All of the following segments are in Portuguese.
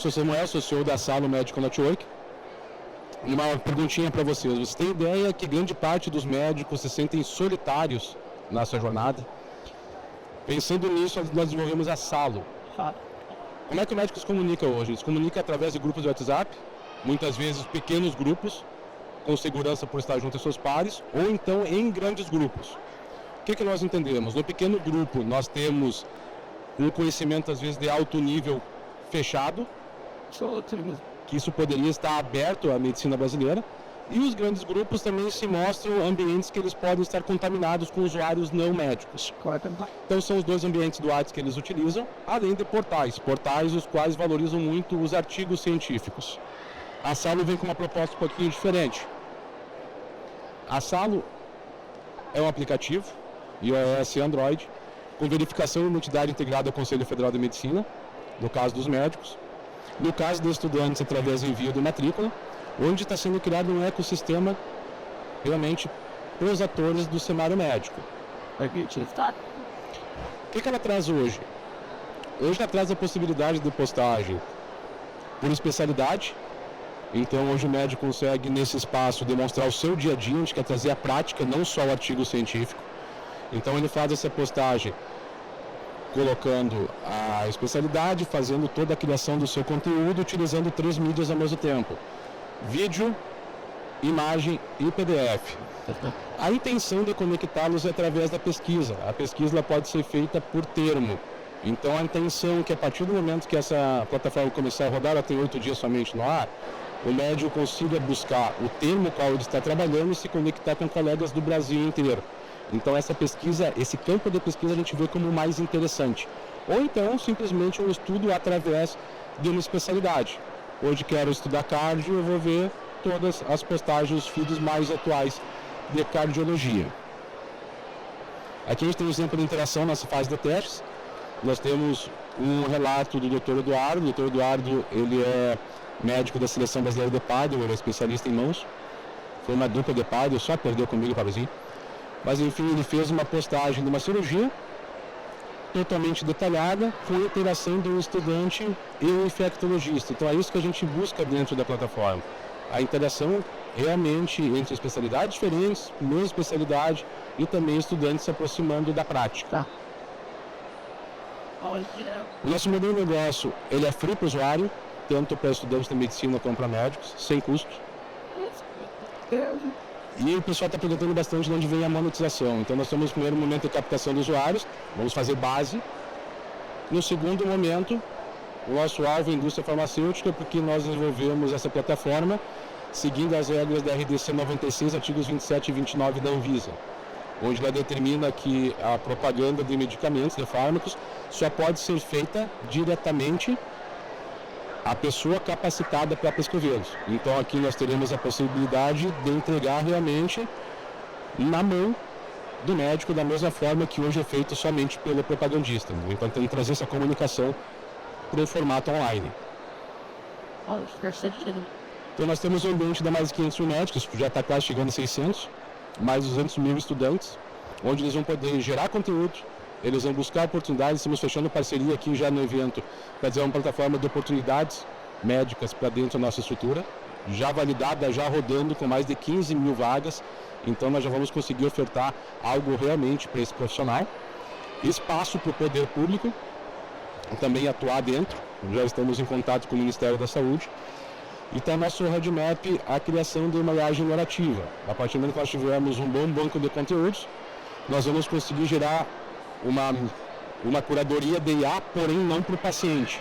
sou Samuel, sou CEO da Salo Medical Network. E uma perguntinha para vocês. Você tem ideia que grande parte dos médicos se sentem solitários nessa jornada? Pensando nisso, nós desenvolvemos a Salo. Como é que o médico se comunica hoje? Ele se comunica através de grupos de WhatsApp, muitas vezes pequenos grupos, com segurança por estar junto aos seus pares, ou então em grandes grupos. O que nós entendemos? No pequeno grupo, nós temos um conhecimento, às vezes, de alto nível fechado, que isso poderia estar aberto à medicina brasileira, e os grandes grupos também se mostram ambientes que eles podem estar contaminados com usuários não médicos. Então são os dois ambientes do WhatsApp que eles utilizam, além de portais os quais valorizam muito os artigos científicos. A Salo vem com uma proposta um pouquinho diferente. A Salo é um aplicativo, iOS e Android, com verificação e identidade integrada ao Conselho Federal de Medicina, no caso dos médicos. No caso dos estudantes, através do envio de matrícula, onde está sendo criado um ecossistema realmente para os atores do cenário médico. O que ela traz hoje? Hoje ela traz a possibilidade de postagem por especialidade. Então hoje o médico consegue nesse espaço demonstrar o seu dia a dia, a gente quer trazer a prática, não só o artigo científico. Então ele faz essa postagem colocando a especialidade, fazendo toda a criação do seu conteúdo, utilizando 3 mídias ao mesmo tempo: vídeo, imagem e PDF. A intenção de conectá-los é através da pesquisa. A pesquisa ela pode ser feita por termo. Então a intenção é que a partir do momento que essa plataforma começar a rodar, ela tem 8 dias somente no ar, o médico consiga buscar o termo qual ele está trabalhando e se conectar com colegas do Brasil inteiro. Então essa pesquisa, esse campo de pesquisa a gente vê como mais interessante. Ou então simplesmente um estudo através de uma especialidade. Hoje quero estudar cardio, eu vou ver todas as postagens, os feeds mais atuais de cardiologia. Aqui a gente tem um exemplo de interação nessa fase de testes. Nós temos um relato do Dr. Eduardo. O Dr. Eduardo, ele é médico da Seleção Brasileira de Paddle, ele é especialista em mãos. Foi uma dupla de paddle, só perdeu comigo para o Brasil. Mas enfim, ele fez uma postagem de uma cirurgia totalmente detalhada, com a interação do estudante e o infectologista. Então é isso que a gente busca dentro da plataforma. A interação realmente entre especialidades diferentes, mesma especialidade, e também estudantes se aproximando da prática. O nosso modelo de negócio, ele é free para o usuário, tanto para estudantes de medicina como para médicos, sem custo. E o pessoal está perguntando bastante de onde vem a monetização. Então nós temos o primeiro momento de captação dos usuários, vamos fazer base. No segundo momento, o nosso alvo é a indústria farmacêutica, porque nós desenvolvemos essa plataforma seguindo as regras da RDC 96, artigos 27 e 29 da Anvisa, onde ela determina que a propaganda de medicamentos, de fármacos, só pode ser feita diretamente a pessoa capacitada para prescrevê-los. Então aqui nós teremos a possibilidade de entregar realmente na mão do médico, da mesma forma que hoje é feito somente pelo propagandista. Então tem que trazer essa comunicação para o formato online. Então nós temos um ambiente de mais de 500 mil médicos, já está quase chegando a 600, mais 200 mil estudantes, onde eles vão poder gerar conteúdo, eles vão buscar oportunidades. Estamos fechando parceria aqui já no evento para dizer uma plataforma de oportunidades médicas para dentro da nossa estrutura, já validada, já rodando com mais de 15 mil vagas. Então nós já vamos conseguir ofertar algo realmente para esse profissional. Espaço para o poder público também atuar dentro, já estamos em contato com o Ministério da Saúde. E está nosso roadmap a criação de uma imagem narrativa. A partir do momento que nós tivermos um bom banco de conteúdos, nós vamos conseguir gerar uma curadoria de IA, porém não para o paciente.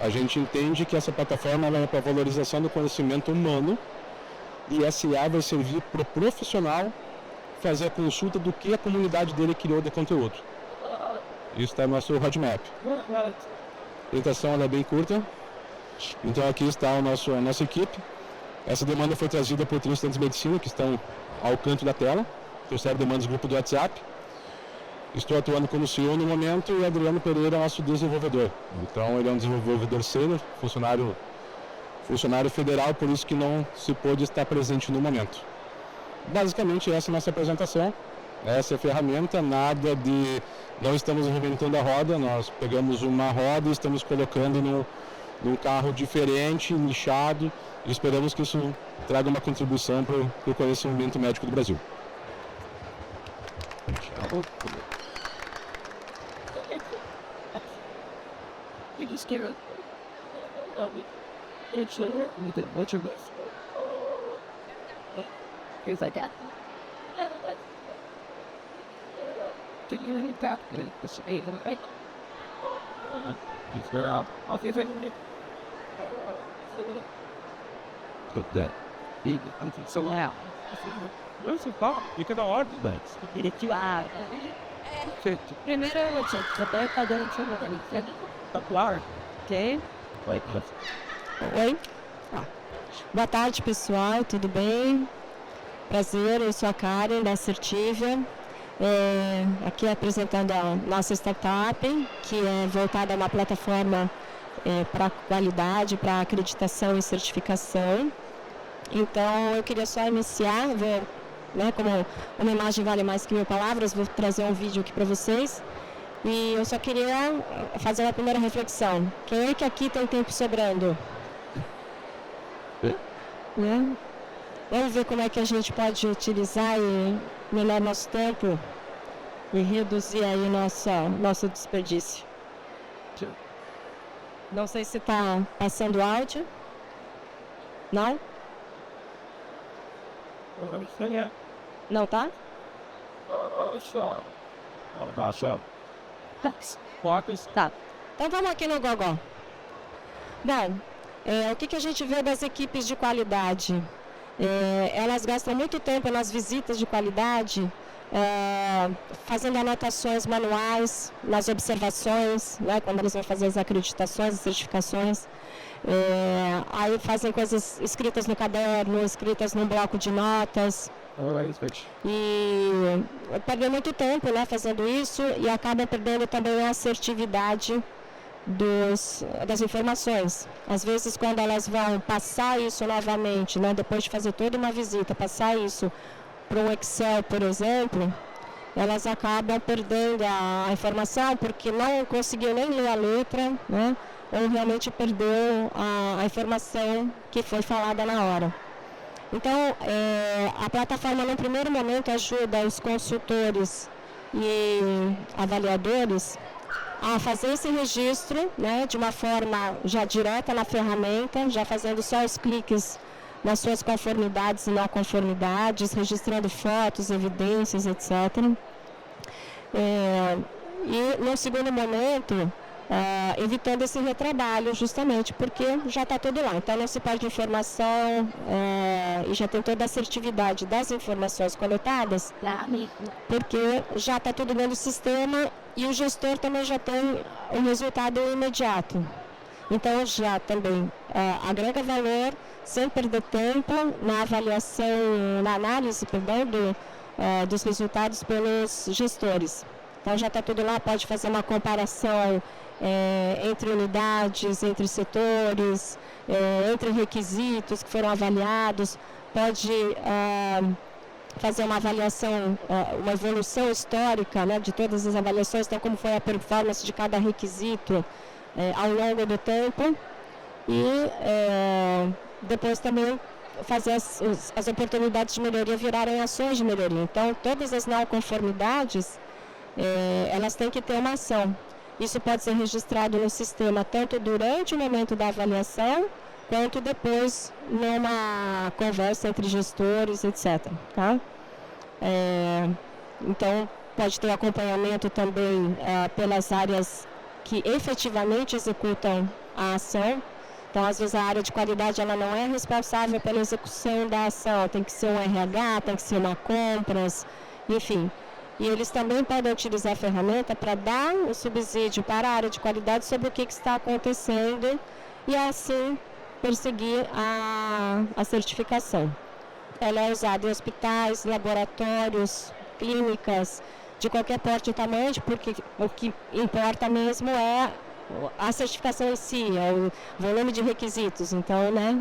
A gente entende que essa plataforma é para a valorização do conhecimento humano, e essa IA vai servir para o profissional fazer a consulta do que a comunidade dele criou de conteúdo. Isso está no nosso roadmap. A apresentação é bem curta, então aqui está a nossa equipe. Essa demanda foi trazida por 3 estudantes de medicina que estão ao canto da tela, trouxeram demandas do grupo do WhatsApp. Estou atuando como CEO no momento e Adriano Pereira é nosso desenvolvedor. Então ele é um desenvolvedor sênior, funcionário federal, por isso que não se pôde estar presente no momento. Basicamente essa é a nossa apresentação, essa é a ferramenta, não estamos reinventando a roda, nós pegamos uma roda e estamos colocando num carro diferente, nichado, e esperamos que isso traga uma contribuição para o conhecimento médico do Brasil. So now, where's the thought? You can all argue that. Primeiro eu tinha que saber cada um tá claro. Ok? Oi? Boa tarde, pessoal, tudo bem? Prazer, eu sou a Karen, da Assertivia. Aqui apresentando a nossa startup, que é voltada a uma plataforma para qualidade, para acreditação e certificação. Então, eu queria só iniciar, como uma imagem vale mais que 1000 palavras, vou trazer um vídeo aqui para vocês. E eu só queria fazer uma primeira reflexão. Quem é que aqui tem tempo sobrando? Vamos ver como é que a gente pode utilizar e melhorar nosso tempo e reduzir aí nosso desperdício. Não sei se está passando áudio. Não? Não tá? Tá. Então vamos aqui no Gogó. Bom, o que a gente vê das equipes de qualidade? Elas gastam muito tempo nas visitas de qualidade, fazendo anotações manuais, nas observações, né, quando eles vão fazer as acreditações, as certificações. Aí fazem coisas escritas no caderno, escritas num bloco de notas. E perdem muito tempo, né, fazendo isso e acabam perdendo também a assertividade das informações. Às vezes, quando elas vão passar isso novamente, né, depois de fazer toda uma visita, passar isso para um Excel, por exemplo, elas acabam perdendo a informação porque não conseguiu nem ler a letra, né, ou realmente perdeu a informação que foi falada na hora. Então, a plataforma, no primeiro momento, ajuda os consultores e avaliadores a fazer esse registro, né, de uma forma já direta na ferramenta, já fazendo só os cliques nas suas conformidades e não conformidades, registrando fotos, evidências, etc. E, no segundo momento, evitando esse retrabalho, justamente porque já está tudo lá. Então, não se perde informação e já tem toda a assertividade das informações coletadas, porque já está tudo dentro do sistema e o gestor também já tem o resultado imediato. Então, já também agrega valor, sem perder tempo na avaliação, na análise, dos resultados pelos gestores. Então, já está tudo lá, pode fazer uma comparação entre unidades, entre setores, entre requisitos que foram avaliados, pode fazer uma avaliação, uma evolução histórica, né, de todas as avaliações, então como foi a performance de cada requisito ao longo do tempo e depois também fazer as oportunidades de melhoria virarem ações de melhoria. Então, todas as não conformidades, elas têm que ter uma ação. Isso pode ser registrado no sistema tanto durante o momento da avaliação, quanto depois numa conversa entre gestores, etc. Tá? Então, pode ter acompanhamento também pelas áreas que efetivamente executam a ação. Então, às vezes, a área de qualidade ela não é responsável pela execução da ação, tem que ser um RH, tem que ser uma compras, enfim. E eles também podem utilizar a ferramenta para dar o subsídio para a área de qualidade sobre o que está acontecendo e, assim, perseguir a certificação. Ela é usada em hospitais, laboratórios, clínicas, de qualquer porte e tamanho, porque o que importa mesmo é a certificação em si, é o volume de requisitos, então, né,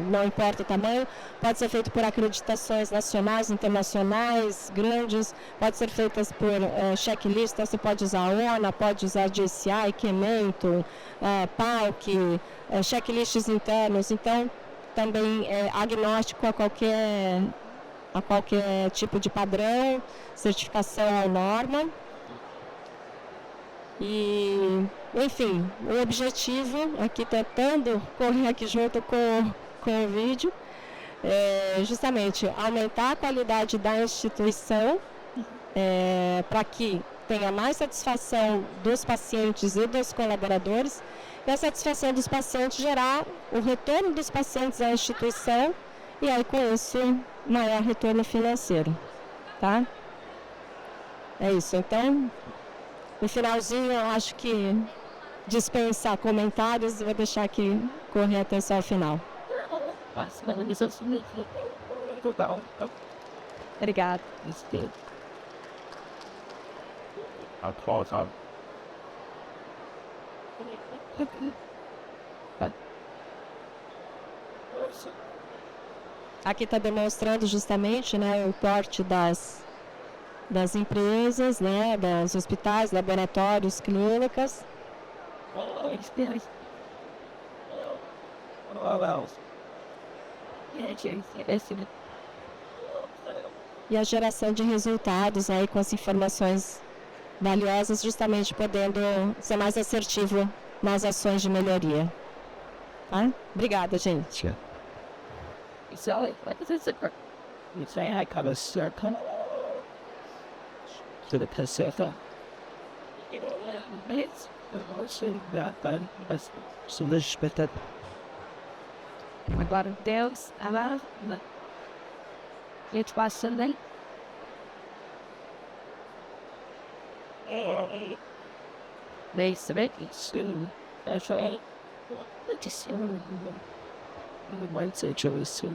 não importa o tamanho, pode ser feito por acreditações nacionais, internacionais, grandes, pode ser feitas por checklists, você pode usar a ONA, pode usar GCI, Qmento, PALC, checklists internos, então, também é agnóstico a qualquer tipo de padrão, certificação ou norma. E, enfim, o objetivo, aqui tentando correr aqui junto com o vídeo, é justamente aumentar a qualidade da instituição para que tenha mais satisfação dos pacientes e dos colaboradores, e a satisfação dos pacientes gerar o retorno dos pacientes à instituição e aí com isso maior retorno financeiro, tá? É isso, então no finalzinho eu acho que dispensar comentários e vou deixar aqui correr até só o final. Obrigada. Aqui está demonstrando justamente, né, o porte das empresas, né, dos hospitais, laboratórios, clínicas. E a geração de resultados aí com as informações valiosas, justamente podendo ser mais assertivo nas ações de melhoria. Tá? Obrigada, gente. Agora Deus, agora gente passando aí. Bem, sabe que isso é só não vai ser isso.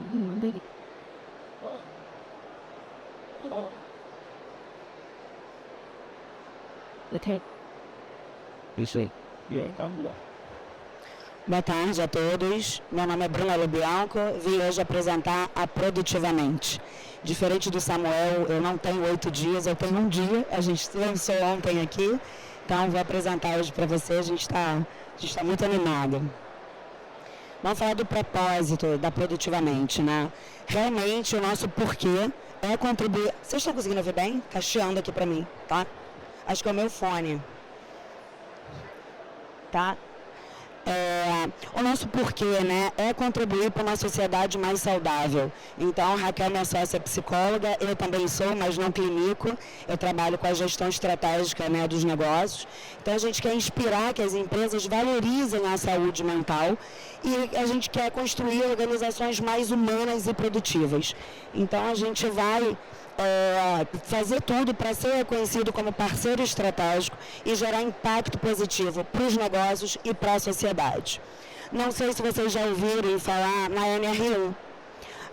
Isso aí. Boa tarde a todos. Meu nome é Bruna Lubianco. Vim hoje apresentar a Produtivamente. Diferente do Samuel, eu não tenho 8 dias, eu tenho um dia. A gente lançou ontem aqui, então vou apresentar hoje para vocês. A gente está muito animado. Vamos falar do propósito da Produtivamente, né? Realmente o nosso porquê é contribuir. Vocês estão conseguindo ouvir bem? Está chiando aqui para mim, tá? Acho que é o meu fone. Tá? O nosso porquê, né, é contribuir para uma sociedade mais saudável. Então, Raquel, minha sócia psicóloga, eu também sou, mas não clínico. Eu trabalho com a gestão estratégica, né, dos negócios. Então, a gente quer inspirar que as empresas valorizem a saúde mental e a gente quer construir organizações mais humanas e produtivas. Então, a gente vai fazer tudo para ser reconhecido como parceiro estratégico e gerar impacto positivo para os negócios e para a sociedade. Não sei se vocês já ouviram falar na NR1.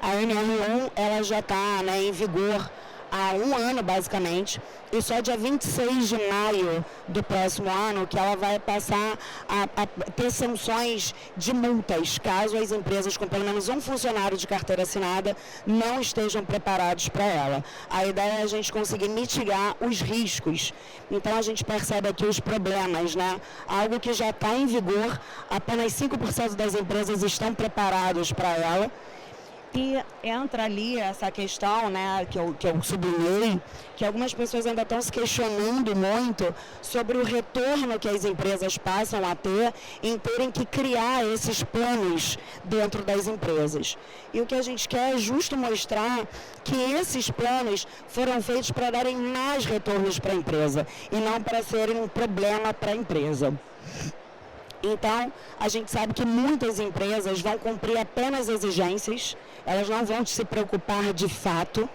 A NR1 ela já está, né, em vigor há um ano, basicamente, e só dia 26 de maio do próximo ano que ela vai passar a ter sanções de multas, caso as empresas com pelo menos um funcionário de carteira assinada não estejam preparados para ela. A ideia é a gente conseguir mitigar os riscos. Então, a gente percebe aqui os problemas, né? Algo que já está em vigor, apenas 5% das empresas estão preparadas para ela. E entra ali essa questão, né, que eu sublinhei, que algumas pessoas ainda estão se questionando muito sobre o retorno que as empresas passam a ter em terem que criar esses planos dentro das empresas. E o que a gente quer é justo mostrar que esses planos foram feitos para darem mais retornos para a empresa e não para serem um problema para a empresa. Então, a gente sabe que muitas empresas vão cumprir apenas exigências, elas não vão se preocupar de fato,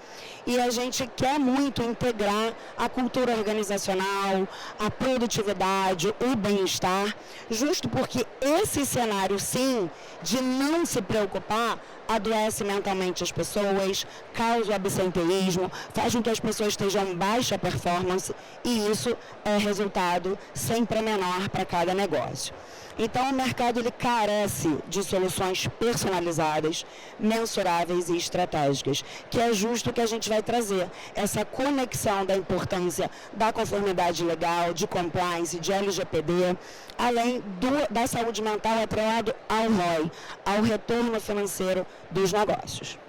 e a gente quer muito integrar a cultura organizacional, a produtividade, o bem-estar, justo porque esse cenário, sim, de não se preocupar, adoece mentalmente as pessoas, causa o absenteísmo, faz com que as pessoas estejam em baixa performance e isso é resultado sempre menor para cada negócio. Então, o mercado ele carece de soluções personalizadas, mensuráveis e estratégicas, que é justo que a gente vai trazer essa conexão da importância da conformidade legal, de compliance, de LGPD, além da saúde mental atrelado ao ROI, ao retorno financeiro dos negócios.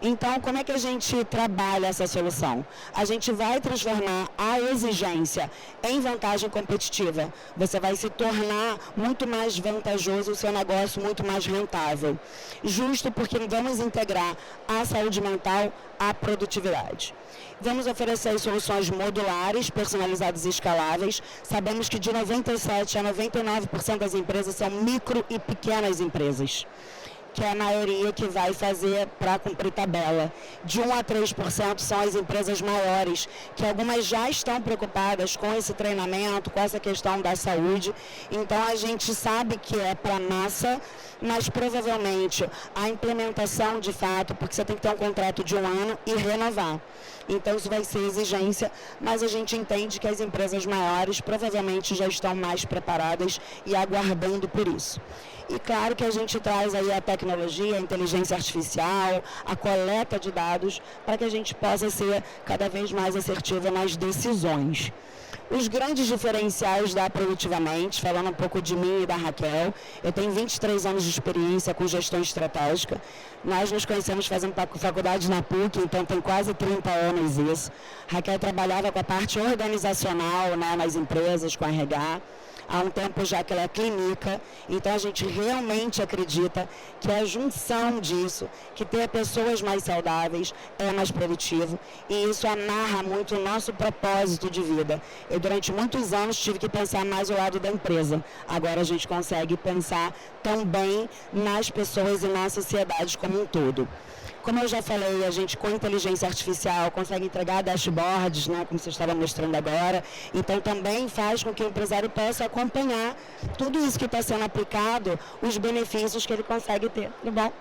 Então, como é que a gente trabalha essa solução? A gente vai transformar a exigência em vantagem competitiva. Você vai se tornar muito mais vantajoso, o seu negócio muito mais rentável. Justo porque vamos integrar a saúde mental à produtividade. Vamos oferecer soluções modulares, personalizadas e escaláveis. Sabemos que de 97% a 99% das empresas são micro e pequenas empresas, que é a maioria que vai fazer para cumprir tabela. De 1 a 3% são as empresas maiores, que algumas já estão preocupadas com esse treinamento, com essa questão da saúde. Então, a gente sabe que é para massa, mas provavelmente a implementação de fato, porque você tem que ter um contrato de 1 ano e renovar. Então, isso vai ser exigência, mas a gente entende que as empresas maiores provavelmente já estão mais preparadas e aguardando por isso. E claro que a gente traz aí a tecnologia, a inteligência artificial, a coleta de dados, para que a gente possa ser cada vez mais assertivo nas decisões. Os grandes diferenciais da Produtivamente, falando um pouco de mim e da Raquel, eu tenho 23 anos de experiência com gestão estratégica. Nós nos conhecemos fazendo faculdade na PUC, então tem quase 30 anos isso. Raquel trabalhava com a parte organizacional, né, nas empresas, com a RH. Há um tempo já que ela é clínica, então a gente realmente acredita que a junção disso, que ter pessoas mais saudáveis é mais produtivo, e isso amarra muito o nosso propósito de vida. Eu durante muitos anos tive que pensar mais o lado da empresa, agora a gente consegue pensar também nas pessoas e na sociedade como um todo. Como eu já falei, a gente com inteligência artificial consegue entregar dashboards, né, como você estava mostrando agora, então também faz com que o empresário possa acompanhar tudo isso que está sendo aplicado, os benefícios que ele consegue ter, tá bom?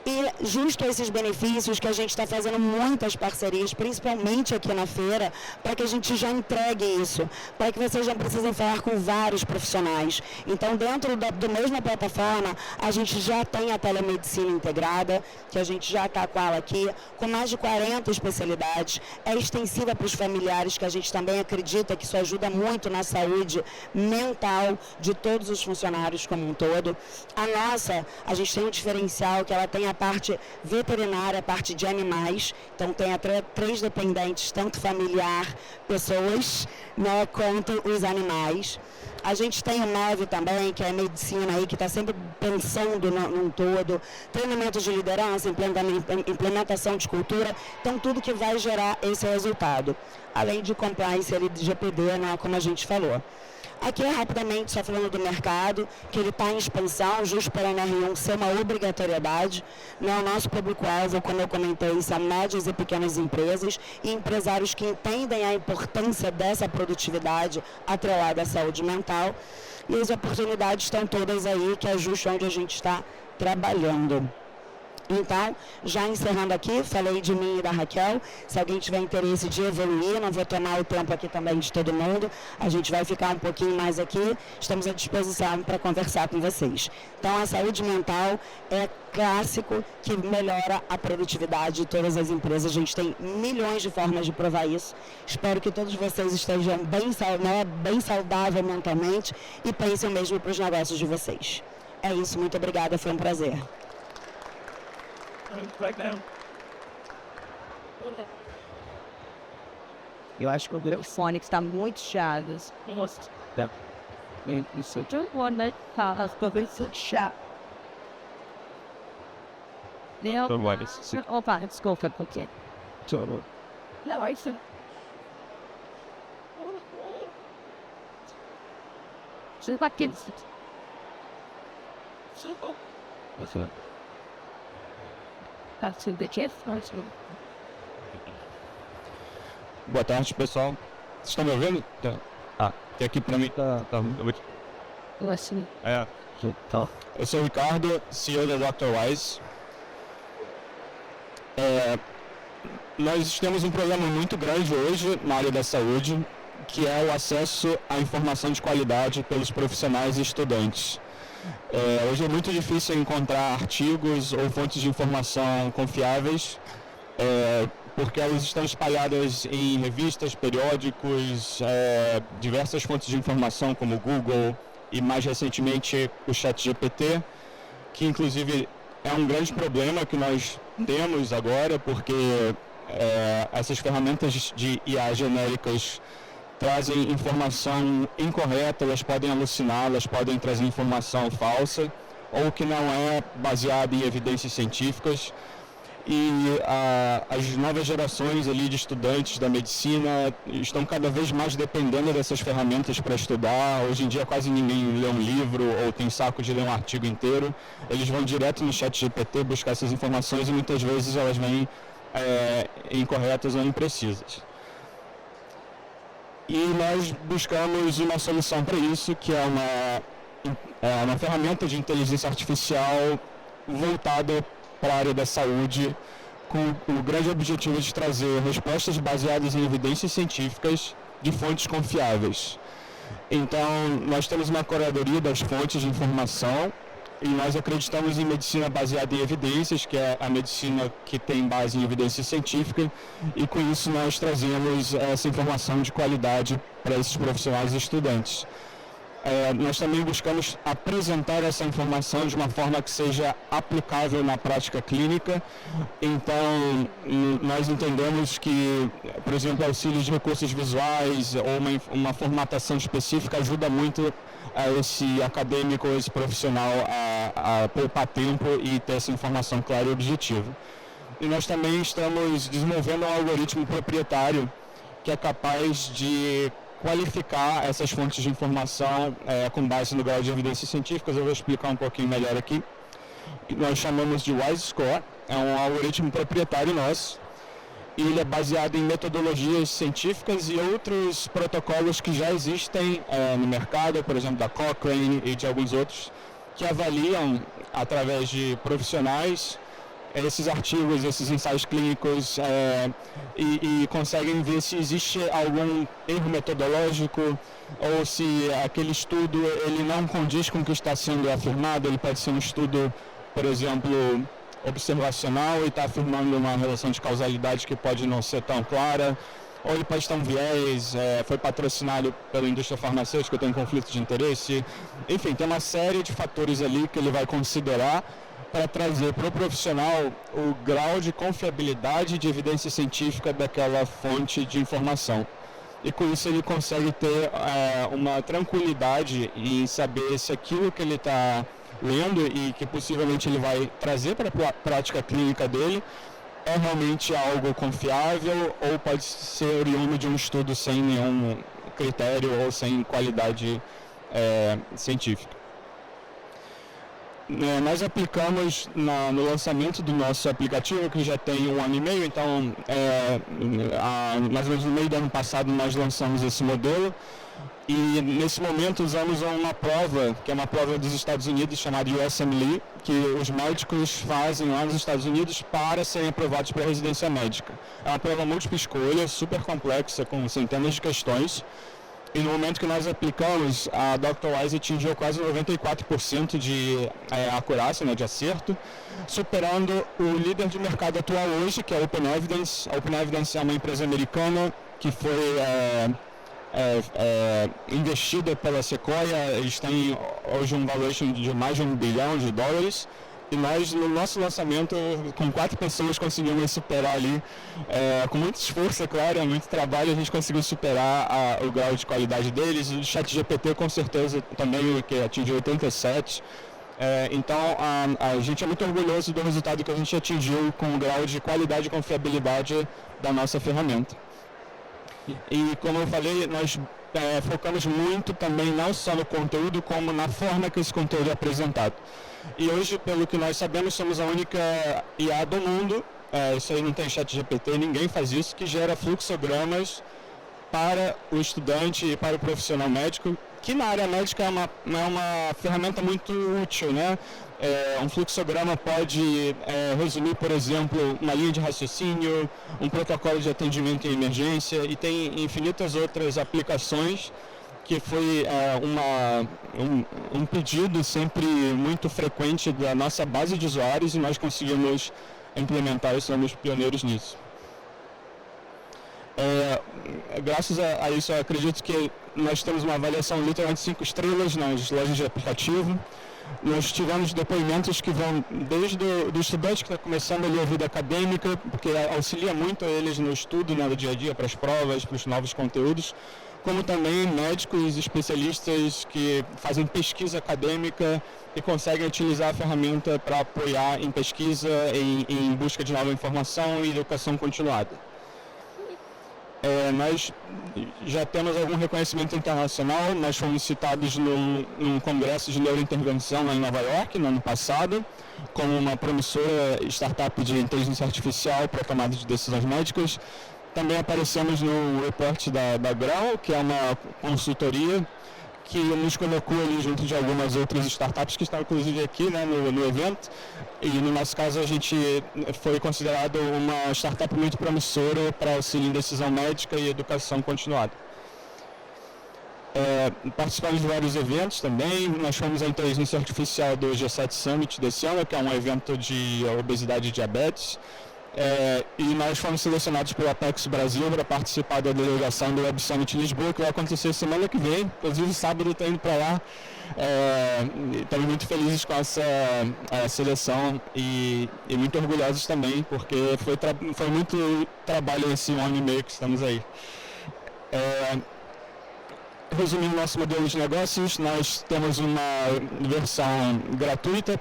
E justo esses benefícios que a gente está fazendo muitas parcerias, principalmente aqui na feira, para que a gente já entregue isso, para que vocês não precisem falar com vários profissionais. Então, dentro da mesma plataforma, a gente já tem a telemedicina integrada, que a gente já está com ela aqui, com mais de 40 especialidades, é extensiva para os familiares, que a gente também acredita que isso ajuda muito na saúde mental de todos os funcionários como um todo. A gente tem um diferencial que ela tem a parte veterinária, a parte de animais, então tem até 3 dependentes, tanto familiar, pessoas, né, quanto os animais. A gente tem o MEV também, que é a medicina aí, que está sempre pensando num todo, treinamento de liderança, implementação de cultura, então tudo que vai gerar esse resultado. Além de compliance de GPD, né, como a gente falou. Aqui rapidamente, só falando do mercado, que ele está em expansão, justo para a NR1 ser uma obrigatoriedade. Né? O nosso público-alvo, como eu comentei, são médias e pequenas empresas e empresários que entendem a importância dessa produtividade atrelada à saúde mental. E as oportunidades estão todas aí, que é justo onde a gente está trabalhando. Então, já encerrando aqui, falei de mim e da Raquel. Se alguém tiver interesse de evoluir, não vou tomar o tempo aqui também de todo mundo, a gente vai ficar um pouquinho mais aqui, estamos à disposição para conversar com vocês. Então, a saúde mental é clássico que melhora a produtividade de todas as empresas. A gente tem milhões de formas de provar isso. Espero que todos vocês estejam bem saudáveis mentalmente e pensem mesmo para os negócios de vocês. É isso, muito obrigada, foi um prazer. Eu acho que o telefone está muito chato. Nossa. Isso é tão bom, né? As coisas são chatas. Opa, desculpa, porque... Não, isso... Você vai aqui. Boa tarde, pessoal. Vocês estão me ouvindo? Que aqui pra mim tá... Eu sou o Ricardo, CEO da Dr. Wise. Nós temos um problema muito grande hoje na área da saúde, que é o acesso à informação de qualidade pelos profissionais e estudantes. Hoje é muito difícil encontrar artigos ou fontes de informação confiáveis, porque elas estão espalhadas em revistas, periódicos, diversas fontes de informação como o Google e mais recentemente o ChatGPT, que inclusive é um grande problema que nós temos agora, porque essas ferramentas de IA genéricas trazem informação incorreta, elas podem alucinar, elas podem trazer informação falsa ou que não é baseada em evidências científicas. E as novas gerações ali de estudantes da medicina estão cada vez mais dependendo dessas ferramentas para estudar. Hoje em dia quase ninguém lê um livro ou tem saco de ler um artigo inteiro. Eles vão direto no ChatGPT buscar essas informações e muitas vezes elas vêm incorretas ou imprecisas. E nós buscamos uma solução para isso, que é uma ferramenta de inteligência artificial voltada para a área da saúde, com o grande objetivo de trazer respostas baseadas em evidências científicas de fontes confiáveis. Então, nós temos uma curadoria das fontes de informação e nós acreditamos em medicina baseada em evidências, que é a medicina que tem base em evidência científica, e com isso nós trazemos essa informação de qualidade para esses profissionais e estudantes. Nós também buscamos apresentar essa informação de uma forma que seja aplicável na prática clínica. Então, nós entendemos que, por exemplo, auxílio de recursos visuais ou uma formatação específica ajuda muito esse acadêmico, esse profissional a poupar tempo e ter essa informação clara e objetiva. E nós também estamos desenvolvendo um algoritmo proprietário que é capaz de qualificar essas fontes de informação com base no grau de evidências científicas. Eu vou explicar um pouquinho melhor aqui. Nós chamamos de WISE Score, é um algoritmo proprietário nosso, e ele é baseado em metodologias científicas e outros protocolos que já existem no mercado, por exemplo, da Cochrane e de alguns outros, que avaliam, através de profissionais, esses artigos, esses ensaios clínicos e conseguem ver se existe algum erro metodológico ou se aquele estudo ele não condiz com o que está sendo afirmado. Ele pode ser um estudo, por exemplo, observacional e está afirmando uma relação de causalidade que pode não ser tão clara, ou ele pode estar um viés, foi patrocinado pela indústria farmacêutica, tem conflito de interesse. Enfim, tem uma série de fatores ali que ele vai considerar para trazer para o profissional o grau de confiabilidade de evidência científica daquela fonte de informação. E com isso ele consegue ter uma tranquilidade em saber se aquilo que ele está lendo e que possivelmente ele vai trazer para a prática clínica dele é realmente algo confiável ou pode ser oriundo de um estudo sem nenhum critério ou sem qualidade científica. Nós aplicamos no lançamento do nosso aplicativo, que já tem 1 ano e meio, então mais ou menos no meio do ano passado nós lançamos esse modelo e nesse momento usamos uma prova, que é uma prova dos Estados Unidos chamada USMLE, que os médicos fazem lá nos Estados Unidos para serem aprovados para residência médica. É uma prova múltipla escolha, super complexa, com centenas de questões. E no momento que nós aplicamos, a Dr. Wise atingiu quase 94% de acurácia, de acerto, superando o líder de mercado atual hoje, que é a Open Evidence. A Open Evidence é uma empresa americana que foi investida pela Sequoia. Eles têm hoje um valuation de mais de $1 bilhão. E nós, no nosso lançamento, com 4 pessoas, conseguimos superar ali, com muito esforço, é claro, muito trabalho, a gente conseguiu superar o grau de qualidade deles. O ChatGPT, com certeza, também, que atingiu 87. Então, a gente é muito orgulhoso do resultado que a gente atingiu com o grau de qualidade e confiabilidade da nossa ferramenta. E, como eu falei, nós focamos muito também, não só no conteúdo, como na forma que esse conteúdo é apresentado. E hoje, pelo que nós sabemos, somos a única IA do mundo, isso aí não tem ChatGPT, ninguém faz isso, que gera fluxogramas para o estudante e para o profissional médico que na área médica é uma ferramenta muito útil, né? Um fluxograma pode resumir, por exemplo, uma linha de raciocínio, um protocolo de atendimento em emergência e tem infinitas outras aplicações que foi um pedido sempre muito frequente da nossa base de usuários e nós conseguimos implementar e somos pioneiros nisso. Graças a isso, eu acredito que nós temos uma avaliação literalmente 5 estrelas nas lojas de aplicativo. Nós tivemos depoimentos que vão desde do estudante que está começando ali a vida acadêmica, porque auxilia muito eles no estudo, né, do dia a dia, para as provas, para os novos conteúdos, como também médicos especialistas que fazem pesquisa acadêmica e conseguem utilizar a ferramenta para apoiar em pesquisa, em busca de nova informação e educação continuada. Nós já temos algum reconhecimento internacional, nós fomos citados num congresso de neurointervenção lá em Nova York, no ano passado, como uma promissora startup de inteligência artificial para tomada de decisões médicas. Também aparecemos no report da Grau, que é uma consultoria que nos colocou ali junto de algumas outras startups que estão inclusive aqui, né, no evento. E no nosso caso a gente foi considerado uma startup muito promissora para auxílio em decisão médica e educação continuada. Participamos de vários eventos também. Nós fomos a inteligência artificial do G7 Summit desse ano, que é um evento de obesidade e diabetes. E nós fomos selecionados pelo Apex Brasil para participar da delegação do Web Summit Lisboa, que vai acontecer semana que vem. Inclusive, sábado estou indo para lá. Estamos muito felizes com essa seleção e muito orgulhosos também, porque foi muito trabalho esse 1 ano e meio que estamos aí. Resumindo nosso modelo de negócios, nós temos uma versão gratuita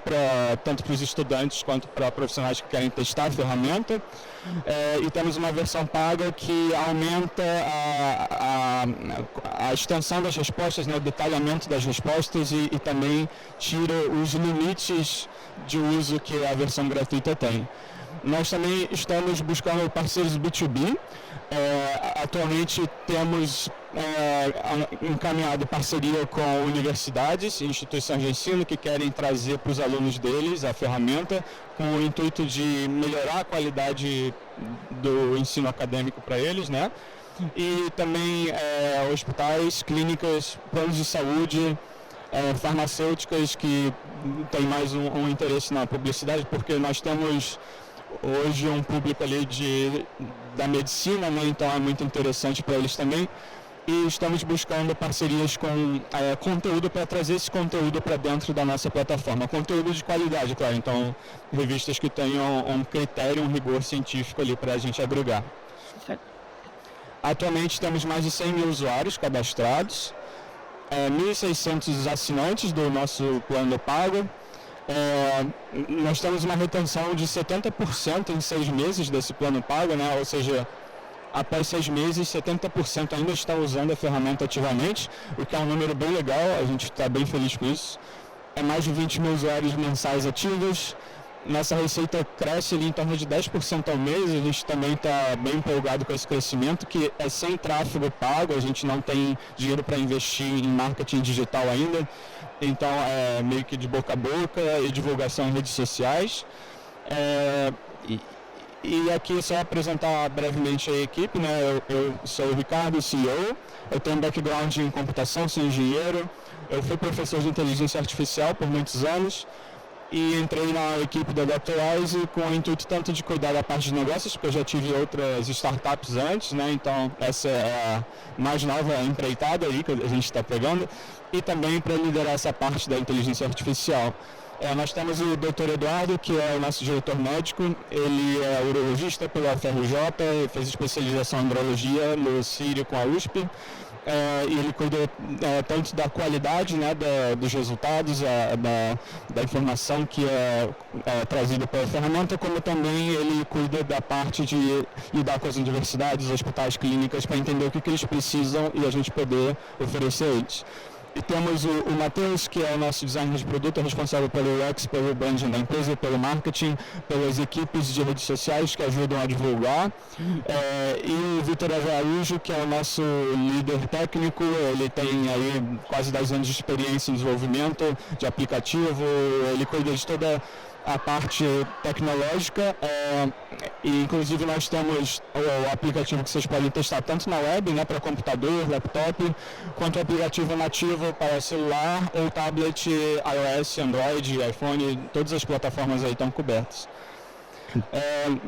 tanto para os estudantes quanto para profissionais que querem testar a ferramenta, e temos uma versão paga que aumenta a extensão das respostas, né, o detalhamento das respostas e também tira os limites de uso que a versão gratuita tem. Nós também estamos buscando parceiros B2B. Atualmente temos encaminhado parceria com universidades e instituições de ensino que querem trazer para os alunos deles a ferramenta com o intuito de melhorar a qualidade do ensino acadêmico para eles, né? E também hospitais, clínicas, planos de saúde, farmacêuticas que têm mais um interesse na publicidade, porque nós temos hoje um público ali da medicina, né? Então é muito interessante para eles também. E estamos buscando parcerias com conteúdo para trazer esse conteúdo para dentro da nossa plataforma. Conteúdo de qualidade, claro. Então, revistas que tenham um critério, um rigor científico ali para a gente agregar. Atualmente temos mais de 100 mil usuários cadastrados, 1.600 assinantes do nosso plano pago. Nós temos uma retenção de 70% em 6 meses desse plano pago, né? Ou seja, após 6 meses, 70% ainda estão usando a ferramenta ativamente, o que é um número bem legal, a gente está bem feliz com isso. Mais de 20 mil usuários mensais ativos. Nossa receita cresce ali em torno de 10% ao mês, a gente também está bem empolgado com esse crescimento, que é sem tráfego pago, a gente não tem dinheiro para investir em marketing digital ainda, então é meio que de boca a boca e divulgação em redes sociais. E aqui só apresentar brevemente a equipe, né? Eu sou o Ricardo, CEO, eu tenho um background em computação, sou engenheiro, eu fui professor de inteligência artificial por muitos anos, e entrei na equipe da DrWise com o intuito tanto de cuidar da parte de negócios, porque eu já tive outras startups antes, né? Então essa é a mais nova empreitada aí que a gente está pegando, e também para liderar essa parte da inteligência artificial. Nós temos o Dr. Eduardo, que é o nosso diretor médico, ele é urologista pela FRJ, fez especialização em andrologia no Sírio com a USP, e ele cuida tanto da qualidade, né, dos resultados, da informação que é trazida pela ferramenta, como também ele cuida da parte de lidar com as universidades, hospitais, clínicas, para entender o que eles precisam e a gente poder oferecer a eles. E temos o Matheus, que é o nosso designer de produto, responsável pelo UX, pelo branding da empresa, pelo marketing, pelas equipes de redes sociais que ajudam a divulgar. E o Vitor Araújo, que é o nosso líder técnico, ele tem aí quase 10 anos de experiência em desenvolvimento de aplicativo, ele cuida de toda a parte tecnológica, e inclusive nós temos o aplicativo que vocês podem testar tanto na web, né, para computador, laptop, quanto o aplicativo nativo para celular ou tablet, iOS, Android, iPhone, todas as plataformas aí estão cobertas.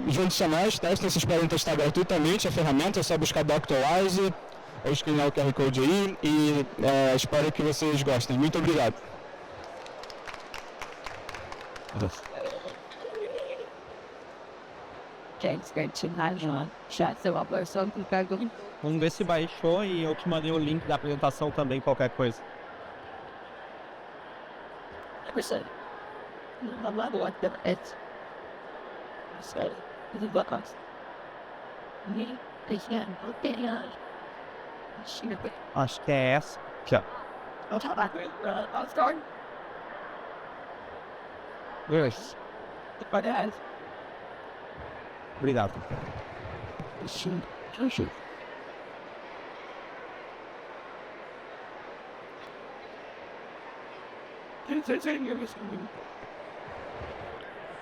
Juntos a nós, vocês podem testar gratuitamente a ferramenta, é só buscar Dr. Wise, ou escanear o QR Code aí, e espero que vocês gostem. Muito obrigado. Vamos ver se baixou e eu te mandei o link da apresentação também, qualquer coisa. Acho que é essa. Aqui, ó. Isso. Obrigado.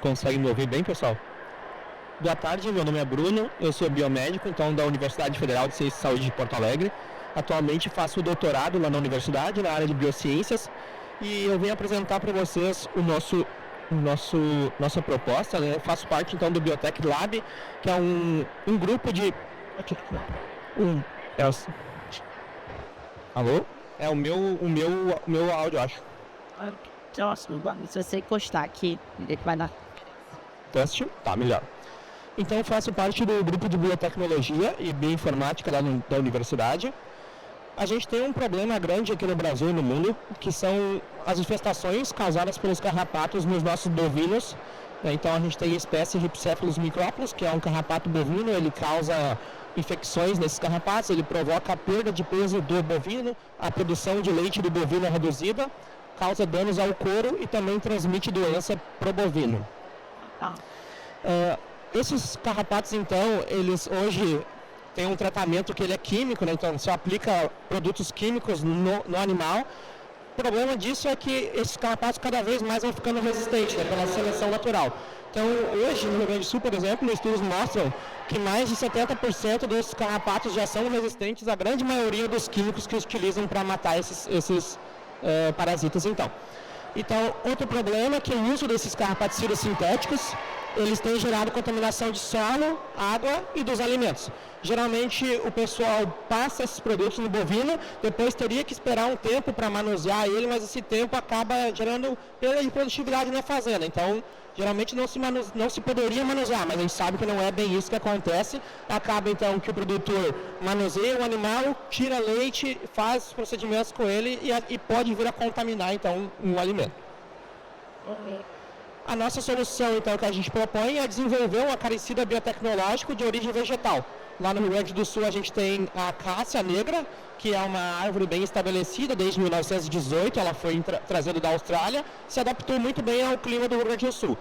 Consegue me ouvir bem, pessoal? Boa tarde, meu nome é Bruno, eu sou biomédico, então da Universidade Federal de Ciências e Saúde de Porto Alegre. Atualmente faço doutorado lá na universidade, na área de biociências, e eu venho apresentar para vocês nossa proposta, né? Eu faço parte então do Biotech Lab, que é um grupo de... Alô? É o meu áudio, acho. Se você encostar aqui, ele vai dar. Teste? Tá, melhor. Então eu faço parte do grupo de biotecnologia e bioinformática lá da universidade. A gente tem um problema grande aqui no Brasil e no mundo, que são as infestações causadas pelos carrapatos nos nossos bovinos. Então a gente tem a espécie Rhipicephalus micrópolis, que é um carrapato bovino, ele causa infecções nesses carrapatos, ele provoca a perda de peso do bovino, a produção de leite do bovino é reduzida, causa danos ao couro e também transmite doença para o bovino. Esses carrapatos, então, eles hoje têm um tratamento que ele é químico, né? Então se aplica produtos químicos no animal. O problema disso é que esses carrapatos cada vez mais vão ficando resistentes, né, pela seleção natural. Então, hoje, no Rio Grande do Sul, por exemplo, estudos mostram que mais de 70% desses carrapatos já são resistentes à grande maioria dos químicos que utilizam para matar esses parasitas, então. Então, outro problema é que o uso desses carrapaticidas sintéticos, eles têm gerado contaminação de solo, água e dos alimentos. Geralmente o pessoal passa esses produtos no bovino, depois teria que esperar um tempo para manusear ele, mas esse tempo acaba gerando perda de produtividade na fazenda. Então, geralmente não se poderia manusear, mas a gente sabe que não é bem isso que acontece. Acaba então que o produtor manuseia o animal, tira leite, faz os procedimentos com ele e pode vir a contaminar então o alimento. A nossa solução então que a gente propõe é desenvolver um acaricida biotecnológico de origem vegetal. Lá no Rio Grande do Sul a gente tem a acácia negra, que é uma árvore bem estabelecida desde 1918, ela foi trazida da Austrália, se adaptou muito bem ao clima do Rio Grande do Sul.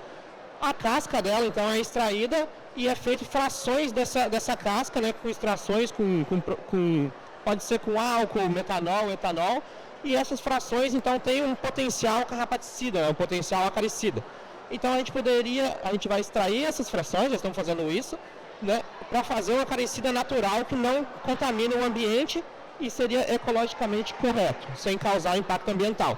A casca dela então é extraída e é feito frações dessa casca, né, com extrações, pode ser com álcool, metanol, etanol, e essas frações então têm um potencial carrapaticida, um potencial acaricida. Então a gente vai extrair essas frações, já estamos fazendo isso, né, para fazer uma acaricida natural que não contamine o ambiente e seria ecologicamente correto, sem causar impacto ambiental.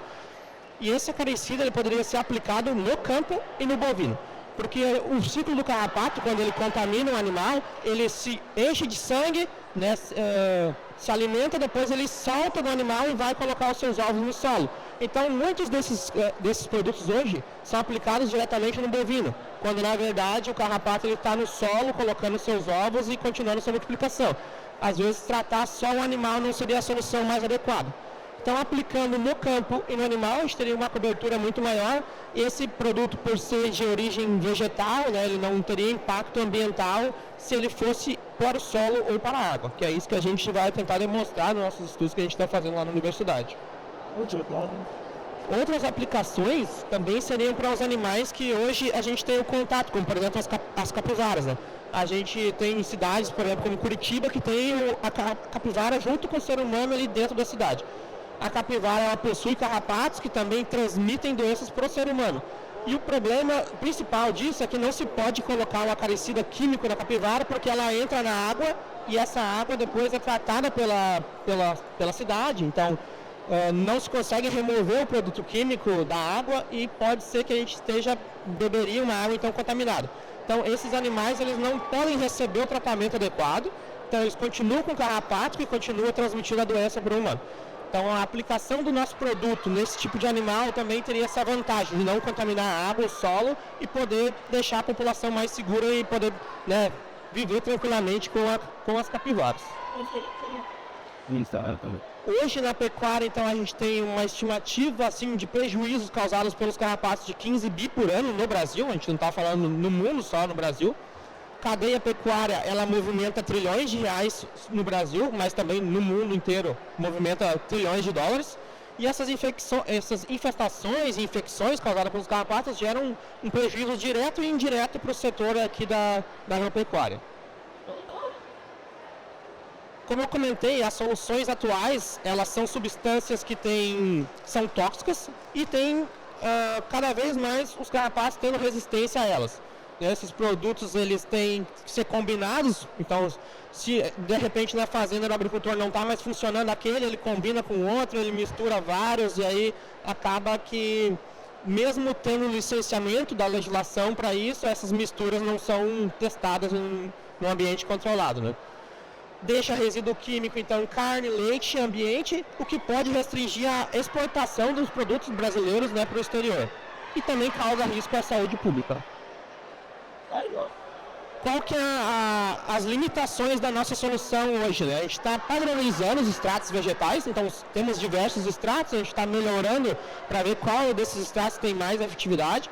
E esse acaricida ele poderia ser aplicado no campo e no bovino, porque o ciclo do carrapato, quando ele contamina um animal, ele se enche de sangue, né, se alimenta, depois ele solta do animal e vai colocar os seus ovos no solo. Então, muitos desses produtos hoje são aplicados diretamente no bovino, quando na verdade o carrapato está no solo, colocando seus ovos e continuando sua multiplicação. Às vezes, tratar só o animal não seria a solução mais adequada. Então, aplicando no campo e no animal, a gente teria uma cobertura muito maior. Esse produto, por ser de origem vegetal, né, ele não teria impacto ambiental se ele fosse para o solo ou para a água, que é isso que a gente vai tentar demonstrar nos nossos estudos que a gente está fazendo lá na universidade. Outras aplicações também seriam para os animais que hoje a gente tem o contato, como por exemplo as capivaras, né? A gente tem cidades, por exemplo, como Curitiba, que tem a capivara junto com o ser humano ali dentro da cidade. A capivara ela possui carrapatos que também transmitem doenças para o ser humano. E o problema principal disso é que não se pode colocar um acaricida químico na capivara porque ela entra na água e essa água depois é tratada pela cidade. Então, não se consegue remover o produto químico da água e pode ser que a gente beberia uma água então contaminada. Então, esses animais eles não podem receber o tratamento adequado, então eles continuam com carrapato e continuam transmitindo a doença para o humano. Então, a aplicação do nosso produto nesse tipo de animal também teria essa vantagem de não contaminar a água, o solo e poder deixar a população mais segura e poder, né, viver tranquilamente com as capivaras. Hoje na pecuária, então, a gente tem uma estimativa assim, de prejuízos causados pelos carrapatos de 15 bi por ano no Brasil, a gente não está falando no mundo, só no Brasil. Cadeia pecuária, ela movimenta trilhões de reais no Brasil, mas também no mundo inteiro movimenta trilhões de dólares. E essas infestações e infecções causadas pelos carrapatos geram um prejuízo direto e indireto para o setor aqui da agropecuária. Como eu comentei, as soluções atuais, elas são substâncias que são tóxicas e tem cada vez mais os carrapatos tendo resistência a elas. Esses produtos eles têm que ser combinados, então se de repente na fazenda do agricultor não está mais funcionando aquele, ele combina com outro, ele mistura vários e aí acaba que mesmo tendo licenciamento da legislação para isso, essas misturas não são testadas no ambiente controlado, né? Deixa resíduo químico então em carne, leite e ambiente, o que pode restringir a exportação dos produtos brasileiros, né, para o exterior e também causa risco à saúde pública. Qual que é as limitações da nossa solução hoje, né? A gente está padronizando os extratos vegetais, então temos diversos extratos, a gente está melhorando para ver qual desses extratos tem mais efetividade.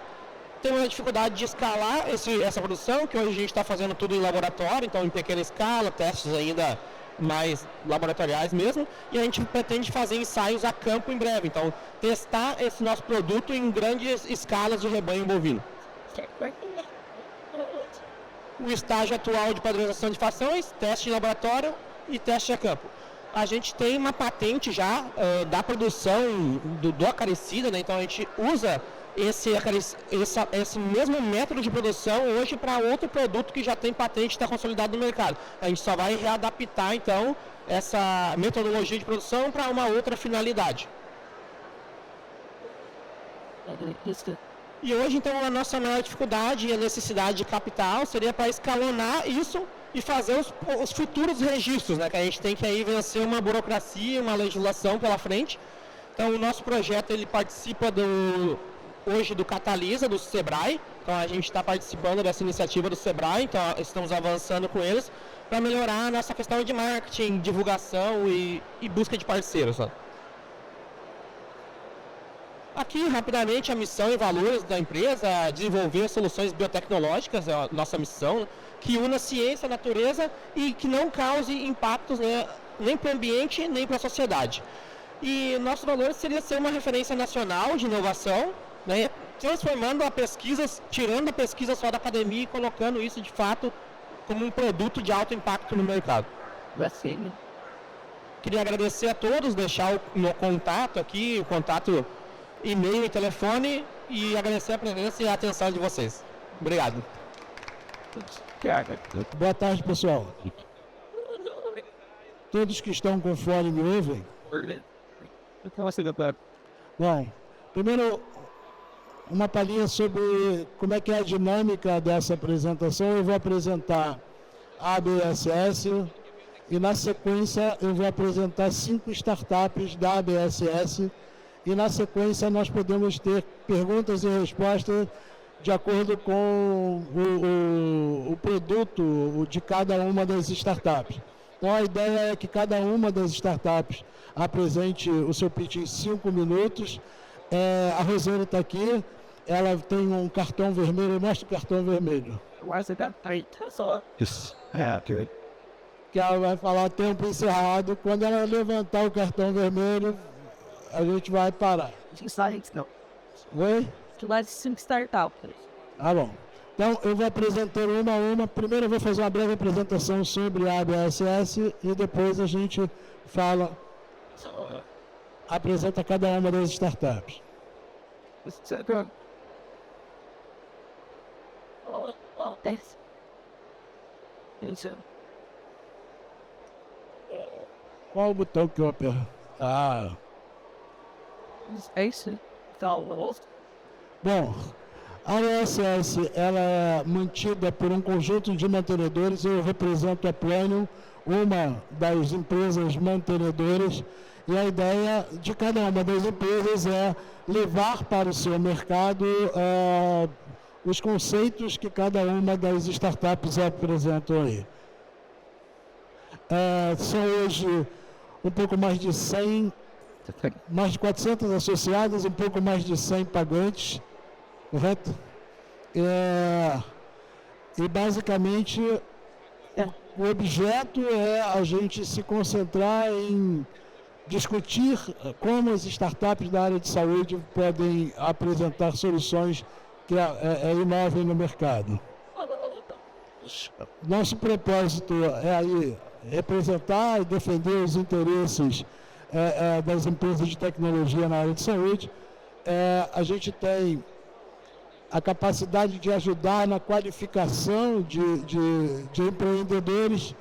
Tem uma dificuldade de escalar essa produção, que hoje a gente está fazendo tudo em laboratório, então em pequena escala, testes ainda mais laboratoriais mesmo, e a gente pretende fazer ensaios a campo em breve, então testar esse nosso produto em grandes escalas de rebanho bovino. O estágio atual de padronização de fações, teste em laboratório e teste a campo. A gente tem uma patente já da produção do acaricida, né? Então a gente usa esse mesmo método de produção hoje para outro produto que já tem patente e está consolidado no mercado. A gente só vai readaptar então essa metodologia de produção para uma outra finalidade. E hoje, então, a nossa maior dificuldade e a necessidade de capital seria para escalonar isso e fazer os futuros registros, né? Que a gente tem que aí vencer uma burocracia, uma legislação pela frente. Então, o nosso projeto, ele participa hoje do Catalisa, do Sebrae. Então, a gente está participando dessa iniciativa do Sebrae, então estamos avançando com eles para melhorar a nossa questão de marketing, divulgação e busca de parceiros, né? Aqui, rapidamente, a missão e valores da empresa é desenvolver soluções biotecnológicas, é a nossa missão, que una ciência, natureza e que não cause impactos, né, nem para o ambiente, nem para a sociedade. E nosso valor seria ser uma referência nacional de inovação, né, transformando a pesquisa, tirando a pesquisa só da academia e colocando isso, de fato, como um produto de alto impacto no mercado. Queria agradecer a todos, deixar o meu contato aqui, o contato e-mail e telefone, e agradecer a presença e a atenção de vocês. Obrigado. Boa tarde, pessoal. Todos que estão com fone me ouvem? Bom, primeiro uma palhinha sobre como é que é a dinâmica dessa apresentação. Eu vou apresentar a ABSS e na sequência eu vou apresentar 5 startups da ABSS. E na sequência nós podemos ter perguntas e respostas de acordo com o produto de cada uma das startups. Então a ideia é que cada uma das startups apresente o seu pitch em 5 minutos. A Rosane está aqui, ela tem um cartão vermelho, mostra o cartão vermelho. Que ela vai falar tempo encerrado. Quando ela levantar o cartão vermelho, a gente vai parar. Não. Oi? Tu vai se startup. Ah, bom. Então, eu vou apresentar uma a uma. Primeiro eu vou fazer uma breve apresentação sobre a ABSS e depois a gente apresenta cada uma das startups. Qual o botão que eu aperto? Ah. É isso. Bom, a ABSS ela é mantida por um conjunto de mantenedores. Eu represento a Planium, uma das empresas mantenedoras, e a ideia de cada uma das empresas é levar para o seu mercado os conceitos que cada uma das startups apresentam aí. São hoje um pouco mais de 100, mais de 400 associadas, um pouco mais de 100 pagantes, correto? E basicamente o objeto é a gente se concentrar em discutir como as startups da área de saúde podem apresentar soluções que inovem no mercado. Nosso propósito é aí representar e defender os interesses das empresas de tecnologia na área de saúde. A gente tem a capacidade de ajudar na qualificação de empreendedores,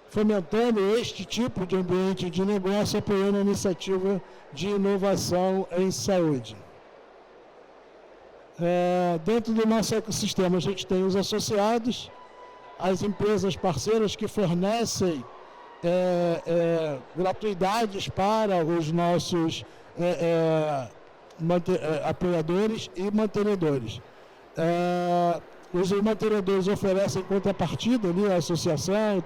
fomentando este tipo de ambiente de negócio, apoiando a iniciativa de inovação em saúde. Dentro do nosso ecossistema, a gente tem os associados, as empresas parceiras que fornecem gratuidades para os nossos apoiadores e mantenedores. Os mantenedores oferecem contrapartida ali, a associação,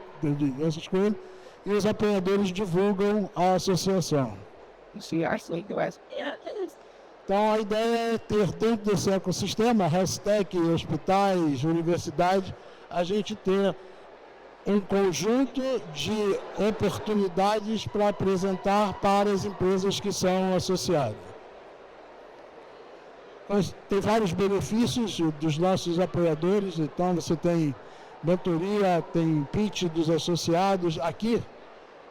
essas coisas, e os apoiadores divulgam a associação. Então a ideia é ter dentro desse ecossistema, hashtag, hospitais, universidades, a gente ter um conjunto de oportunidades para apresentar para as empresas que são associadas. Tem vários benefícios dos nossos apoiadores, então você tem mentoria, tem pitch dos associados. Aqui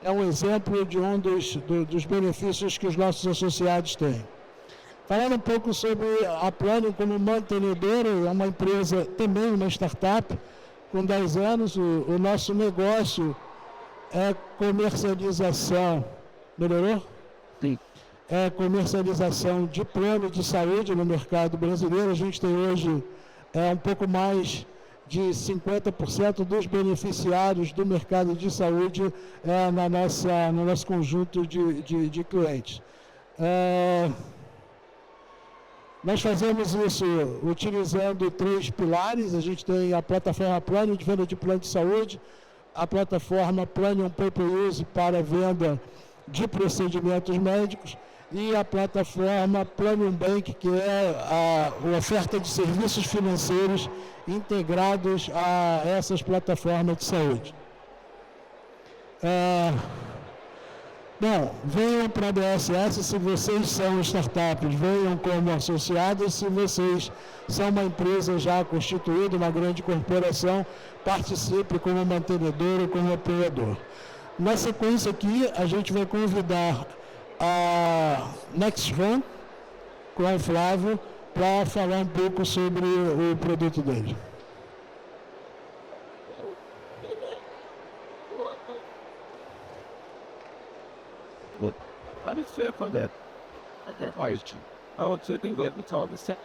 é um exemplo de um dos benefícios que os nossos associados têm. Falando um pouco sobre a Planium como mantenedora, é uma empresa, também uma startup, com 10 anos. O nosso negócio é comercialização. Melhorou? Sim. É comercialização de plano de saúde no mercado brasileiro. A gente tem hoje um pouco mais de 50% dos beneficiários do mercado de saúde no nosso conjunto de clientes. Nós fazemos isso utilizando 3 pilares. A gente tem a plataforma Planium de venda de plano de saúde, a plataforma Planium Pay-Per-Use para venda de procedimentos médicos e a plataforma Planium Bank, que é a oferta de serviços financeiros integrados a essas plataformas de saúde. Bom, venham para a ABSS se vocês são startups, venham como associados. Se vocês são uma empresa já constituída, uma grande corporação, participe como mantenedor ou como apoiador. Na sequência aqui, a gente vai convidar a NextRun com o Flávio para falar um pouco sobre o produto dele. Let me say for that. I want to do what we told the set.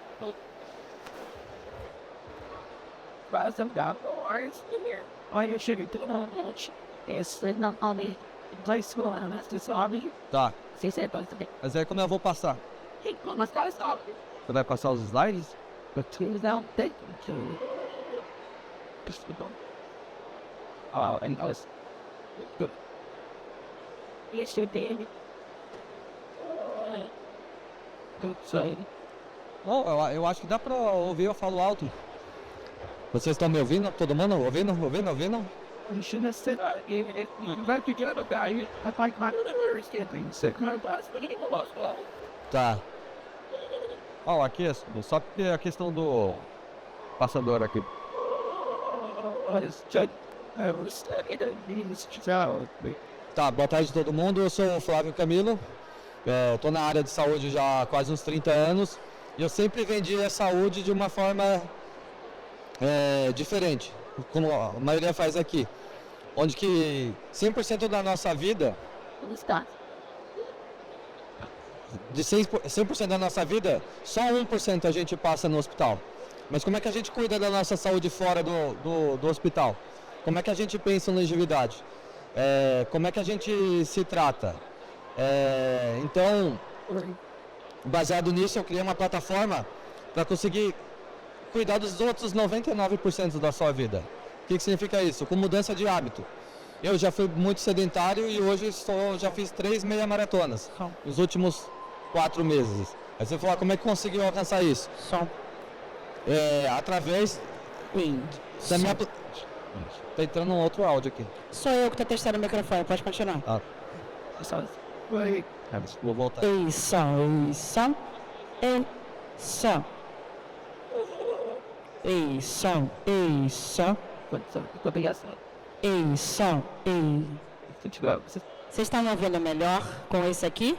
Buy some dollars here. All you should do much is not only play school and that's the hobby. Tá, Você said both of it. mas aí como eu vou passar? Hey, let's go stop. Você vai passar os slides? But two down, take two. Just go. Oh, and I was good. Yes, you did. Good side. Bom, eu acho que dá pra ouvir, eu falo alto. Vocês estão me ouvindo? Todo mundo ouvindo? You shouldn't have said that. If you get a guy, I find my little understanding. Sick, my boss, but he lost. Tá. Ó, aqui é só porque a questão do passador aqui. Tá, boa tarde a todo mundo. Eu sou o Flávio Camilo. Estou na área de saúde já há quase uns 30 anos. E eu sempre vendi a saúde de uma forma diferente, como a maioria faz aqui. Onde que 100% da nossa vida, de 100% da nossa vida, só 1% a gente passa no hospital. Mas como é que a gente cuida da nossa saúde fora do hospital? Como é que a gente pensa em longevidade? Como é que a gente se trata? Então, baseado nisso, eu criei uma plataforma para conseguir cuidar dos outros 99% da sua vida. O que significa isso? Com mudança de hábito. Eu já fui muito sedentário e hoje já fiz 3 meia maratonas nos últimos 4 meses. Aí você fala, como é que conseguiu alcançar isso? Através da minha... Tá entrando um outro áudio aqui. Sou eu que estou testando o microfone, pode continuar. Vou voltar. Isso. Vocês estão me ouvindo melhor com esse aqui?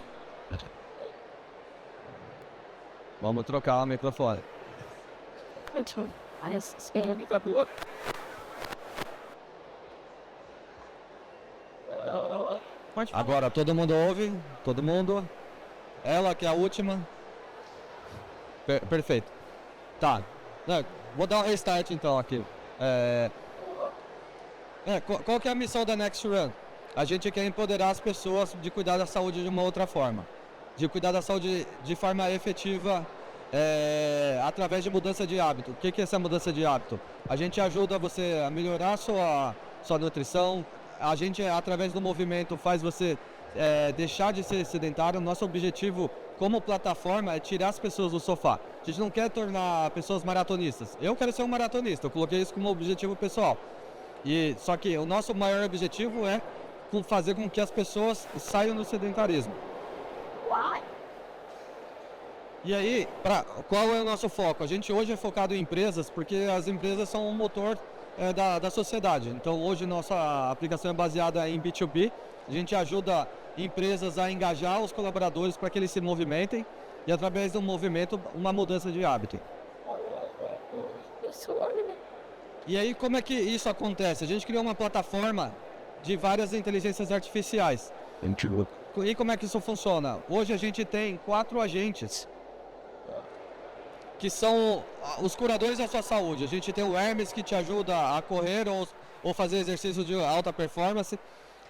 Vamos trocar o microfone. Agora todo mundo ouve? Todo mundo? Ela que é a última? Perfeito. Tá. Vou dar um restart então aqui. Qual que é a missão da Next Run? A gente quer empoderar as pessoas de cuidar da saúde de uma outra forma. De cuidar da saúde de forma efetiva, através de mudança de hábito. O que é essa mudança de hábito? A gente ajuda você a melhorar sua nutrição. A gente, através do movimento, faz você deixar de ser sedentário. Nosso objetivo como plataforma é tirar as pessoas do sofá. A gente não quer tornar pessoas maratonistas. Eu quero ser um maratonista, eu coloquei isso como objetivo pessoal. Só que o nosso maior objetivo é fazer com que as pessoas saiam do sedentarismo. E aí, qual é o nosso foco? A gente hoje é focado em empresas, porque as empresas são um motor da sociedade. Então hoje nossa aplicação é baseada em B2B. A gente ajuda empresas a engajar os colaboradores para que eles se movimentem e através do movimento uma mudança de hábito. E aí como é que isso acontece? A gente criou uma plataforma de várias inteligências artificiais. E como é que isso funciona? Hoje a gente tem 4 agentes que são os curadores da sua saúde. A gente tem o Hermes, que te ajuda a correr ou fazer exercícios de alta performance.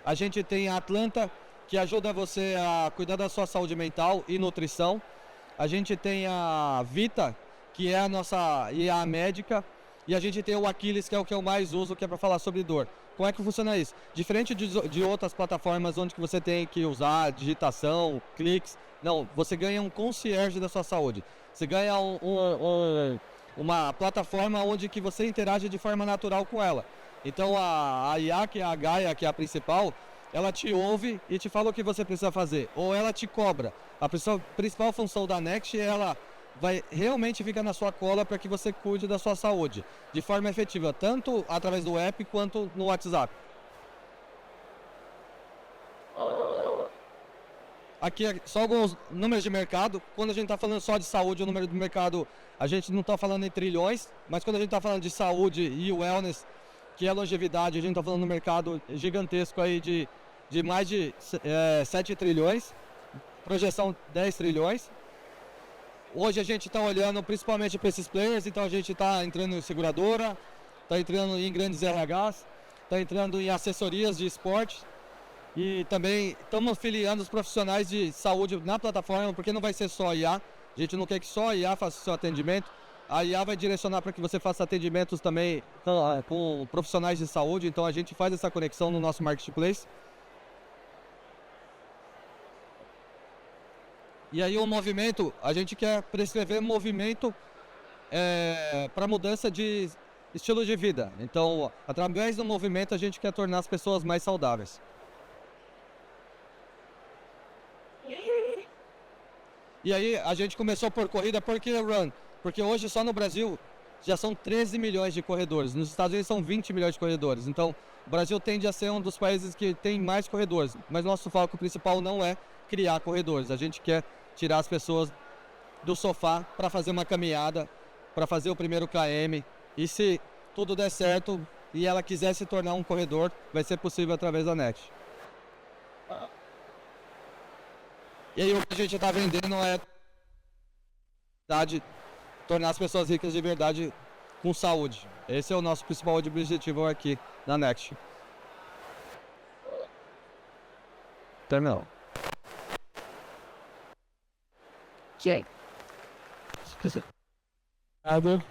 A gente tem a Atlanta, que ajuda você a cuidar da sua saúde mental e nutrição. A gente tem a Vita, que é a nossa IA médica. E a gente tem o Aquiles, que é o que eu mais uso, que é para falar sobre dor. Como é que funciona isso? Diferente de outras plataformas onde que você tem que usar digitação, cliques, não, você ganha um concierge da sua saúde. Você ganha uma plataforma onde que você interage de forma natural com ela. Então a IA, que é a Gaia, que é a principal, ela te ouve e te fala o que você precisa fazer. Ou ela te cobra. A principal função da Next é ela vai realmente ficar na sua cola para que você cuide da sua saúde de forma efetiva, tanto através do app quanto no WhatsApp. Aqui só alguns números de mercado. Quando a gente está falando só de saúde, o número do mercado, a gente não está falando em trilhões, mas quando a gente está falando de saúde e wellness, que é longevidade, a gente está falando de um mercado gigantesco aí de mais de 7 trilhões, projeção 10 trilhões. Hoje a gente está olhando principalmente para esses players, então a gente está entrando em seguradora, está entrando em grandes RHs, está entrando em assessorias de esporte e também estamos filiando os profissionais de saúde na plataforma, porque não vai ser só IA, a gente não quer que só a IA faça o seu atendimento, a IA vai direcionar para que você faça atendimentos também com profissionais de saúde, então a gente faz essa conexão no nosso marketplace. E aí o movimento, a gente quer prescrever movimento para mudança de estilo de vida. Então, através do movimento, a gente quer tornar as pessoas mais saudáveis. E aí a gente começou por corrida, por que run? Porque hoje só no Brasil já são 13 milhões de corredores. Nos Estados Unidos são 20 milhões de corredores. Então, o Brasil tende a ser um dos países que tem mais corredores. Mas nosso foco principal não é criar corredores. A gente quer tirar as pessoas do sofá para fazer uma caminhada, para fazer o primeiro KM. E se tudo der certo e ela quiser se tornar um corredor, vai ser possível através da NET. E aí o que a gente está vendendo é tornar as pessoas ricas de verdade com saúde. Esse é o nosso principal objetivo aqui na Next. Terminou. Jake. Obrigado.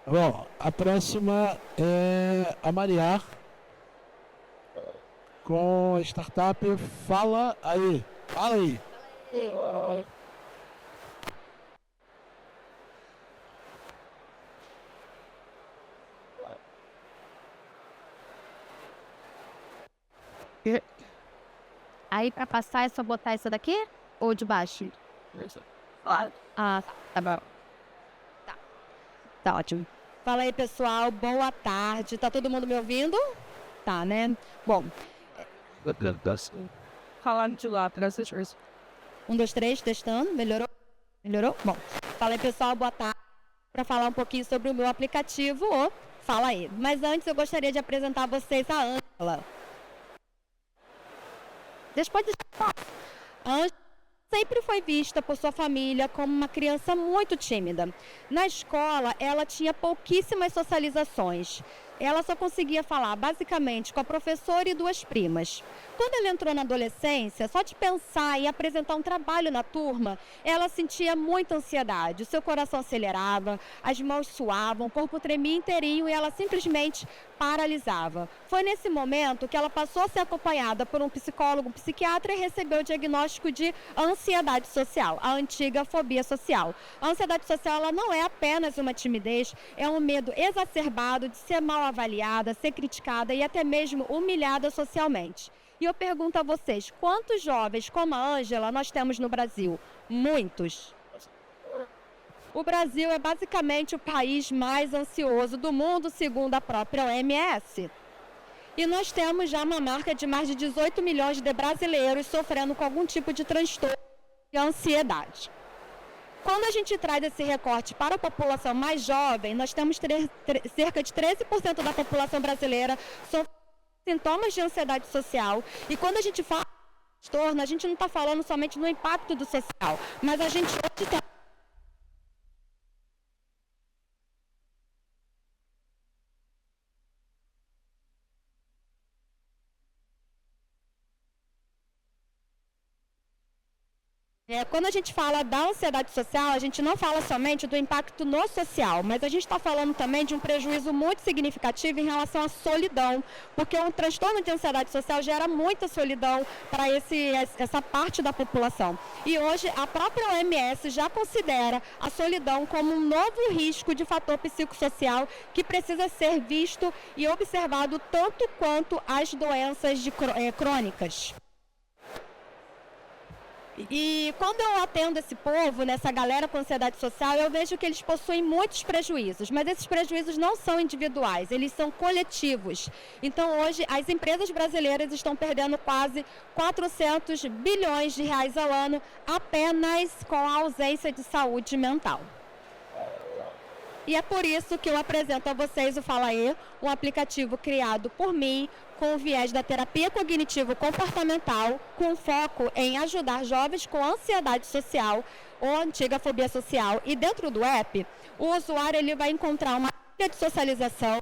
Bom, a próxima é a Maria com a startup Fala Aí. Fala Aí. Aí pra passar é só botar essa daqui? Ou de baixo? Ah, tá bom. Tá ótimo. Fala aí, pessoal. Boa tarde. Tá todo mundo me ouvindo? Tá, né? Bom, Falando de lá, para essas 1, 2, 3, testando. Melhorou? Melhorou? Bom, fala aí, pessoal. Boa tarde. Para falar um pouquinho sobre o meu aplicativo, Fala Aí. Mas antes eu gostaria de apresentar a vocês a Ângela. Depois de... A Ângela sempre foi vista por sua família como uma criança muito tímida. Na escola, ela tinha pouquíssimas socializações. Ela só conseguia falar basicamente com a professora e 2 primas. Quando ela entrou na adolescência, só de pensar em apresentar um trabalho na turma, ela sentia muita ansiedade. O seu coração acelerava, as mãos suavam, o corpo tremia inteirinho e ela simplesmente paralisava. Foi nesse momento que ela passou a ser acompanhada por um psicólogo, um psiquiatra e recebeu o diagnóstico de ansiedade social, a antiga fobia social. A ansiedade social ela não é apenas uma timidez, é um medo exacerbado de ser mal avaliada, ser criticada e até mesmo humilhada socialmente. E eu pergunto a vocês, quantos jovens como a Ângela nós temos no Brasil? Muitos. O Brasil é basicamente o país mais ansioso do mundo, segundo a própria OMS. E nós temos já uma marca de mais de 18 milhões de brasileiros sofrendo com algum tipo de transtorno de ansiedade. Quando a gente traz esse recorte para a população mais jovem, nós temos cerca de 13% da população brasileira sofrendo sintomas de ansiedade social. E quando a gente fala de transtorno, a gente não está falando somente no impacto do social, mas a gente hoje tem... Quando a gente fala da ansiedade social, a gente não fala somente do impacto no social, mas a gente está falando também de um prejuízo muito significativo em relação à solidão, porque o transtorno de ansiedade social gera muita solidão para essa parte da população. E hoje a própria OMS já considera a solidão como um novo risco de fator psicossocial que precisa ser visto e observado tanto quanto as doenças crônicas. E quando eu atendo esse povo, nessa galera com ansiedade social, eu vejo que eles possuem muitos prejuízos, mas esses prejuízos não são individuais, eles são coletivos. Então hoje as empresas brasileiras estão perdendo quase 400 bilhões de reais ao ano apenas com a ausência de saúde mental. E é por isso que eu apresento a vocês o Fala Aí, um aplicativo criado por mim, com o viés da terapia cognitivo-comportamental, com foco em ajudar jovens com ansiedade social ou antiga fobia social. E dentro do app, o usuário ele vai encontrar uma área de socialização,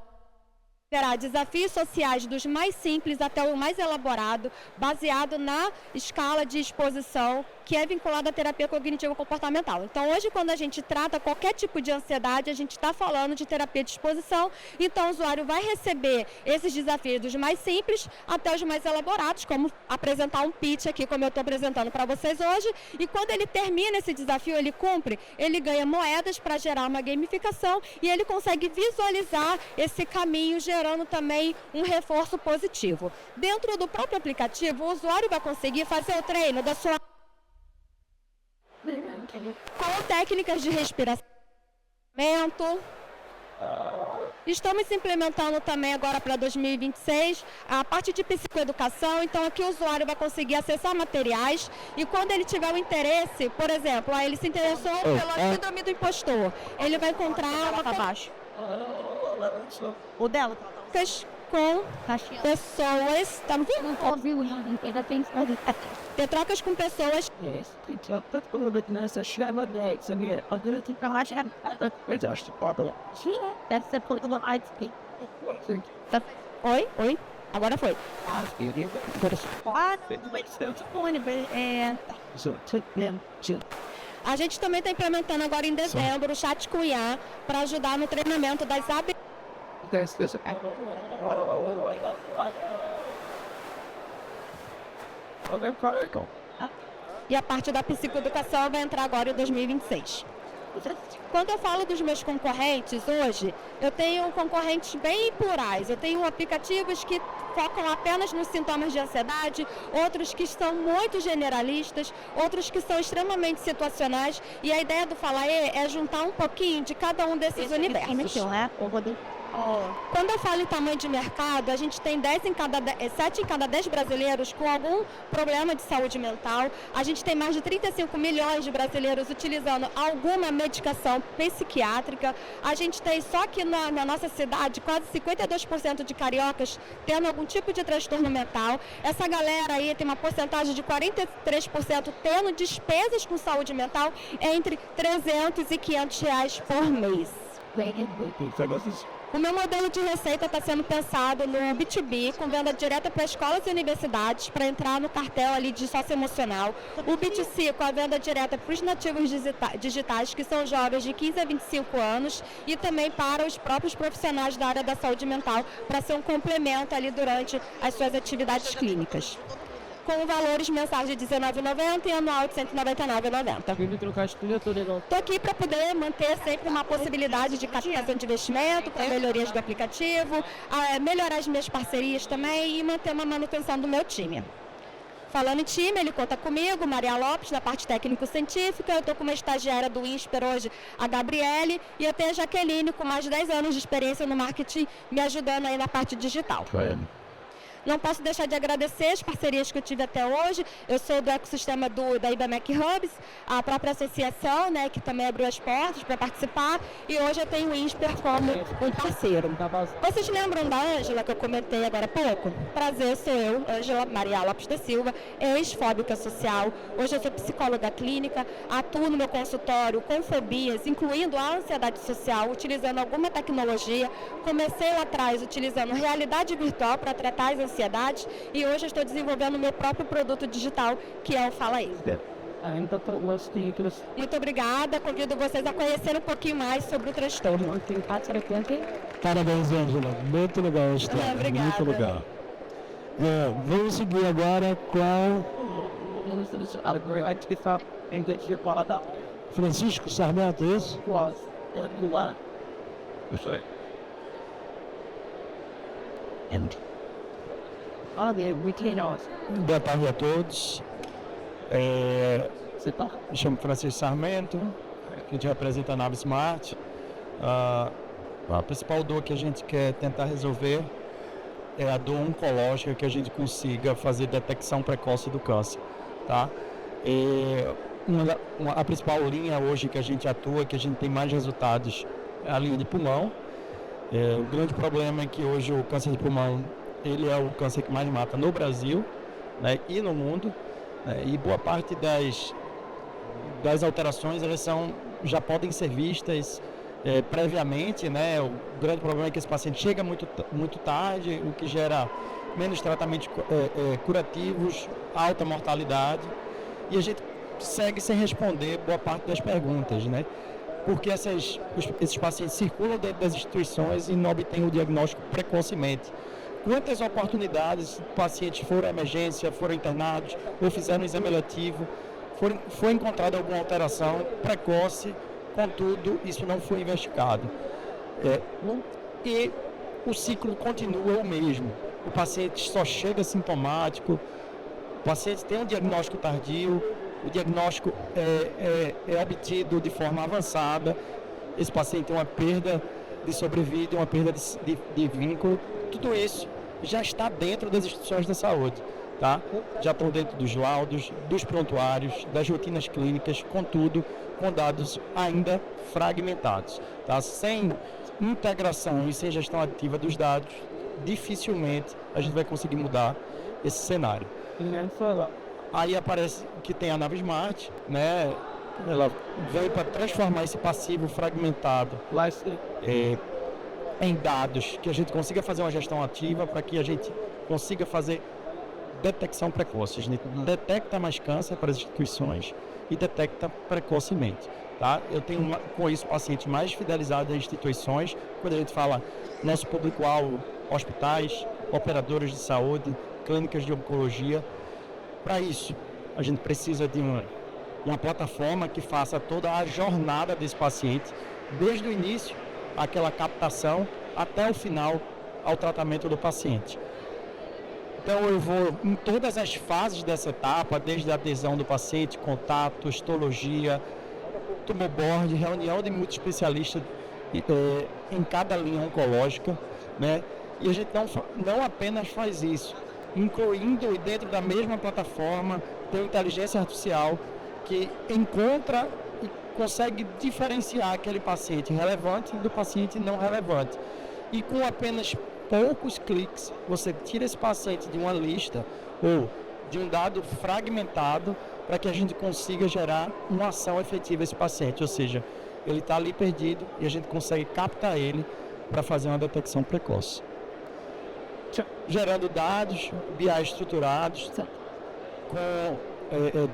terá desafios sociais dos mais simples até o mais elaborado, baseado na escala de exposição que é vinculado à terapia cognitivo-comportamental. Então, hoje, quando a gente trata qualquer tipo de ansiedade, a gente está falando de terapia de exposição. Então, o usuário vai receber esses desafios dos mais simples até os mais elaborados, como apresentar um pitch aqui, como eu estou apresentando para vocês hoje. E quando ele termina esse desafio, ele cumpre, ele ganha moedas para gerar uma gamificação e ele consegue visualizar esse caminho, gerando também um reforço positivo. Dentro do próprio aplicativo, o usuário vai conseguir fazer o treino da sua com técnicas de respiração. Estamos implementando também agora para 2026 a parte de psicoeducação, então aqui o usuário vai conseguir acessar materiais e quando ele tiver o interesse, por exemplo, ele se interessou pela síndrome do impostor, ele vai encontrar uma baixo. O dela com pessoas, tá vendo? Ter trocas com pessoas. Oi? Agora foi. A gente também está implementando agora em dezembro o chat com IA para ajudar no treinamento das habilidades. E a parte da psicoeducação vai entrar agora em 2026. Quando eu falo dos meus concorrentes hoje, eu tenho concorrentes bem plurais. Eu tenho aplicativos que focam apenas nos sintomas de ansiedade, outros que são muito generalistas, outros que são extremamente situacionais. E a ideia do Falaê é juntar um pouquinho de cada um desses universos. Quando eu falo em tamanho de mercado, a gente tem 7 em cada 10 brasileiros com algum problema de saúde mental. A gente tem mais de 35 milhões de brasileiros utilizando alguma medicação psiquiátrica. A gente tem só aqui na nossa cidade quase 52% de cariocas tendo algum tipo de transtorno mental. Essa galera aí tem uma porcentagem de 43% tendo despesas com saúde mental entre R$300 e R$500 por mês. O meu modelo de receita está sendo pensado no B2B, com venda direta para escolas e universidades, para entrar no cartel ali de socioemocional. O B2C, com a venda direta para os nativos digitais, que são jovens de 15 a 25 anos, e também para os próprios profissionais da área da saúde mental, para ser um complemento ali durante as suas atividades clínicas. Com valores mensais de R$19,90 e anual de R$199,90. Estou aqui para poder manter sempre uma possibilidade de captação de investimento, para melhorias do aplicativo, melhorar as minhas parcerias também e manter uma manutenção do meu time. Falando em time, ele conta comigo, Maria Lopes, na parte técnico-científica. Eu estou com uma estagiária do INSPER hoje, a Gabriele, e eu tenho a Jaqueline, com mais de 10 anos de experiência no marketing, me ajudando aí na parte digital. Não posso deixar de agradecer as parcerias que eu tive até hoje. Eu sou do ecossistema da IBMEC Hubs, a própria associação, né, que também abriu as portas para participar. E hoje eu tenho o INSPER como um parceiro. Vocês lembram da Ângela, que eu comentei agora há pouco? Prazer, sou eu, Ângela Maria Lopes da Silva, ex-fóbica social. Hoje eu sou psicóloga clínica, atuo no meu consultório com fobias, incluindo a ansiedade social, utilizando alguma tecnologia. Comecei lá atrás utilizando realidade virtual para tratar as ansiedades e hoje eu estou desenvolvendo o meu próprio produto digital, que é o Falaê. Muito obrigada, convido vocês a conhecer um pouquinho mais sobre o transtorno. Parabéns, Ângela. Muito legal a história. Obrigada. Muito legal. Vamos seguir agora com Francisco Sarmento, é isso? Boa tarde a todos. Me chamo Francisco Sarmento, a gente representa a Nave Smart. A principal dor que a gente quer tentar resolver é a dor oncológica, que a gente consiga fazer detecção precoce do câncer. Tá? A principal linha hoje que a gente atua, que a gente tem mais resultados, é a linha de pulmão. O grande problema é que hoje o câncer de pulmão ele é o câncer que mais mata no Brasil, né, e no mundo, né, e boa parte das alterações elas já podem ser vistas previamente, né. O grande problema é que esse paciente chega muito tarde, o que gera menos tratamentos curativos, alta mortalidade, e a gente segue sem responder boa parte das perguntas, né? Porque esses pacientes circulam dentro das instituições e não obtêm o diagnóstico precocemente. Quantas oportunidades pacientes foram à emergência, foram internados ou fizeram um exame eletivo, foi encontrada alguma alteração precoce, contudo, isso não foi investigado. E o ciclo continua o mesmo. O paciente só chega sintomático, o paciente tem um diagnóstico tardio, o diagnóstico é obtido de forma avançada, esse paciente tem uma perda de sobrevida, uma perda de vínculo, tudo isso já está dentro das instituições da saúde, tá? Já estão dentro dos laudos, dos prontuários, das rotinas clínicas, contudo, com dados ainda fragmentados, tá? Sem integração e sem gestão ativa dos dados, dificilmente a gente vai conseguir mudar esse cenário. Aí aparece que tem a Navismart, né? Ela veio para transformar esse passivo fragmentado em dados, que a gente consiga fazer uma gestão ativa para que a gente consiga fazer detecção precoce. A gente detecta mais câncer para as instituições e detecta precocemente. Tá? Eu tenho com isso pacientes mais fidelizados às instituições. Quando a gente fala nosso público-alvo, hospitais, operadores de saúde, clínicas de oncologia. Para isso, a gente precisa de uma plataforma que faça toda a jornada desse paciente, desde o início, aquela captação, até o final, ao tratamento do paciente. Então eu vou em todas as fases dessa etapa, desde a adesão do paciente, contato, histologia, tumoboard, reunião de multiespecialistas em cada linha oncológica, né? E a gente não apenas faz isso, incluindo dentro da mesma plataforma, tem inteligência artificial que encontra e consegue diferenciar aquele paciente relevante do paciente não relevante. E com apenas poucos cliques, você tira esse paciente de uma lista ou de um dado fragmentado para que a gente consiga gerar uma ação efetiva a esse paciente. Ou seja, ele está ali perdido e a gente consegue captar ele para fazer uma detecção precoce. Gerando dados BI estruturados, com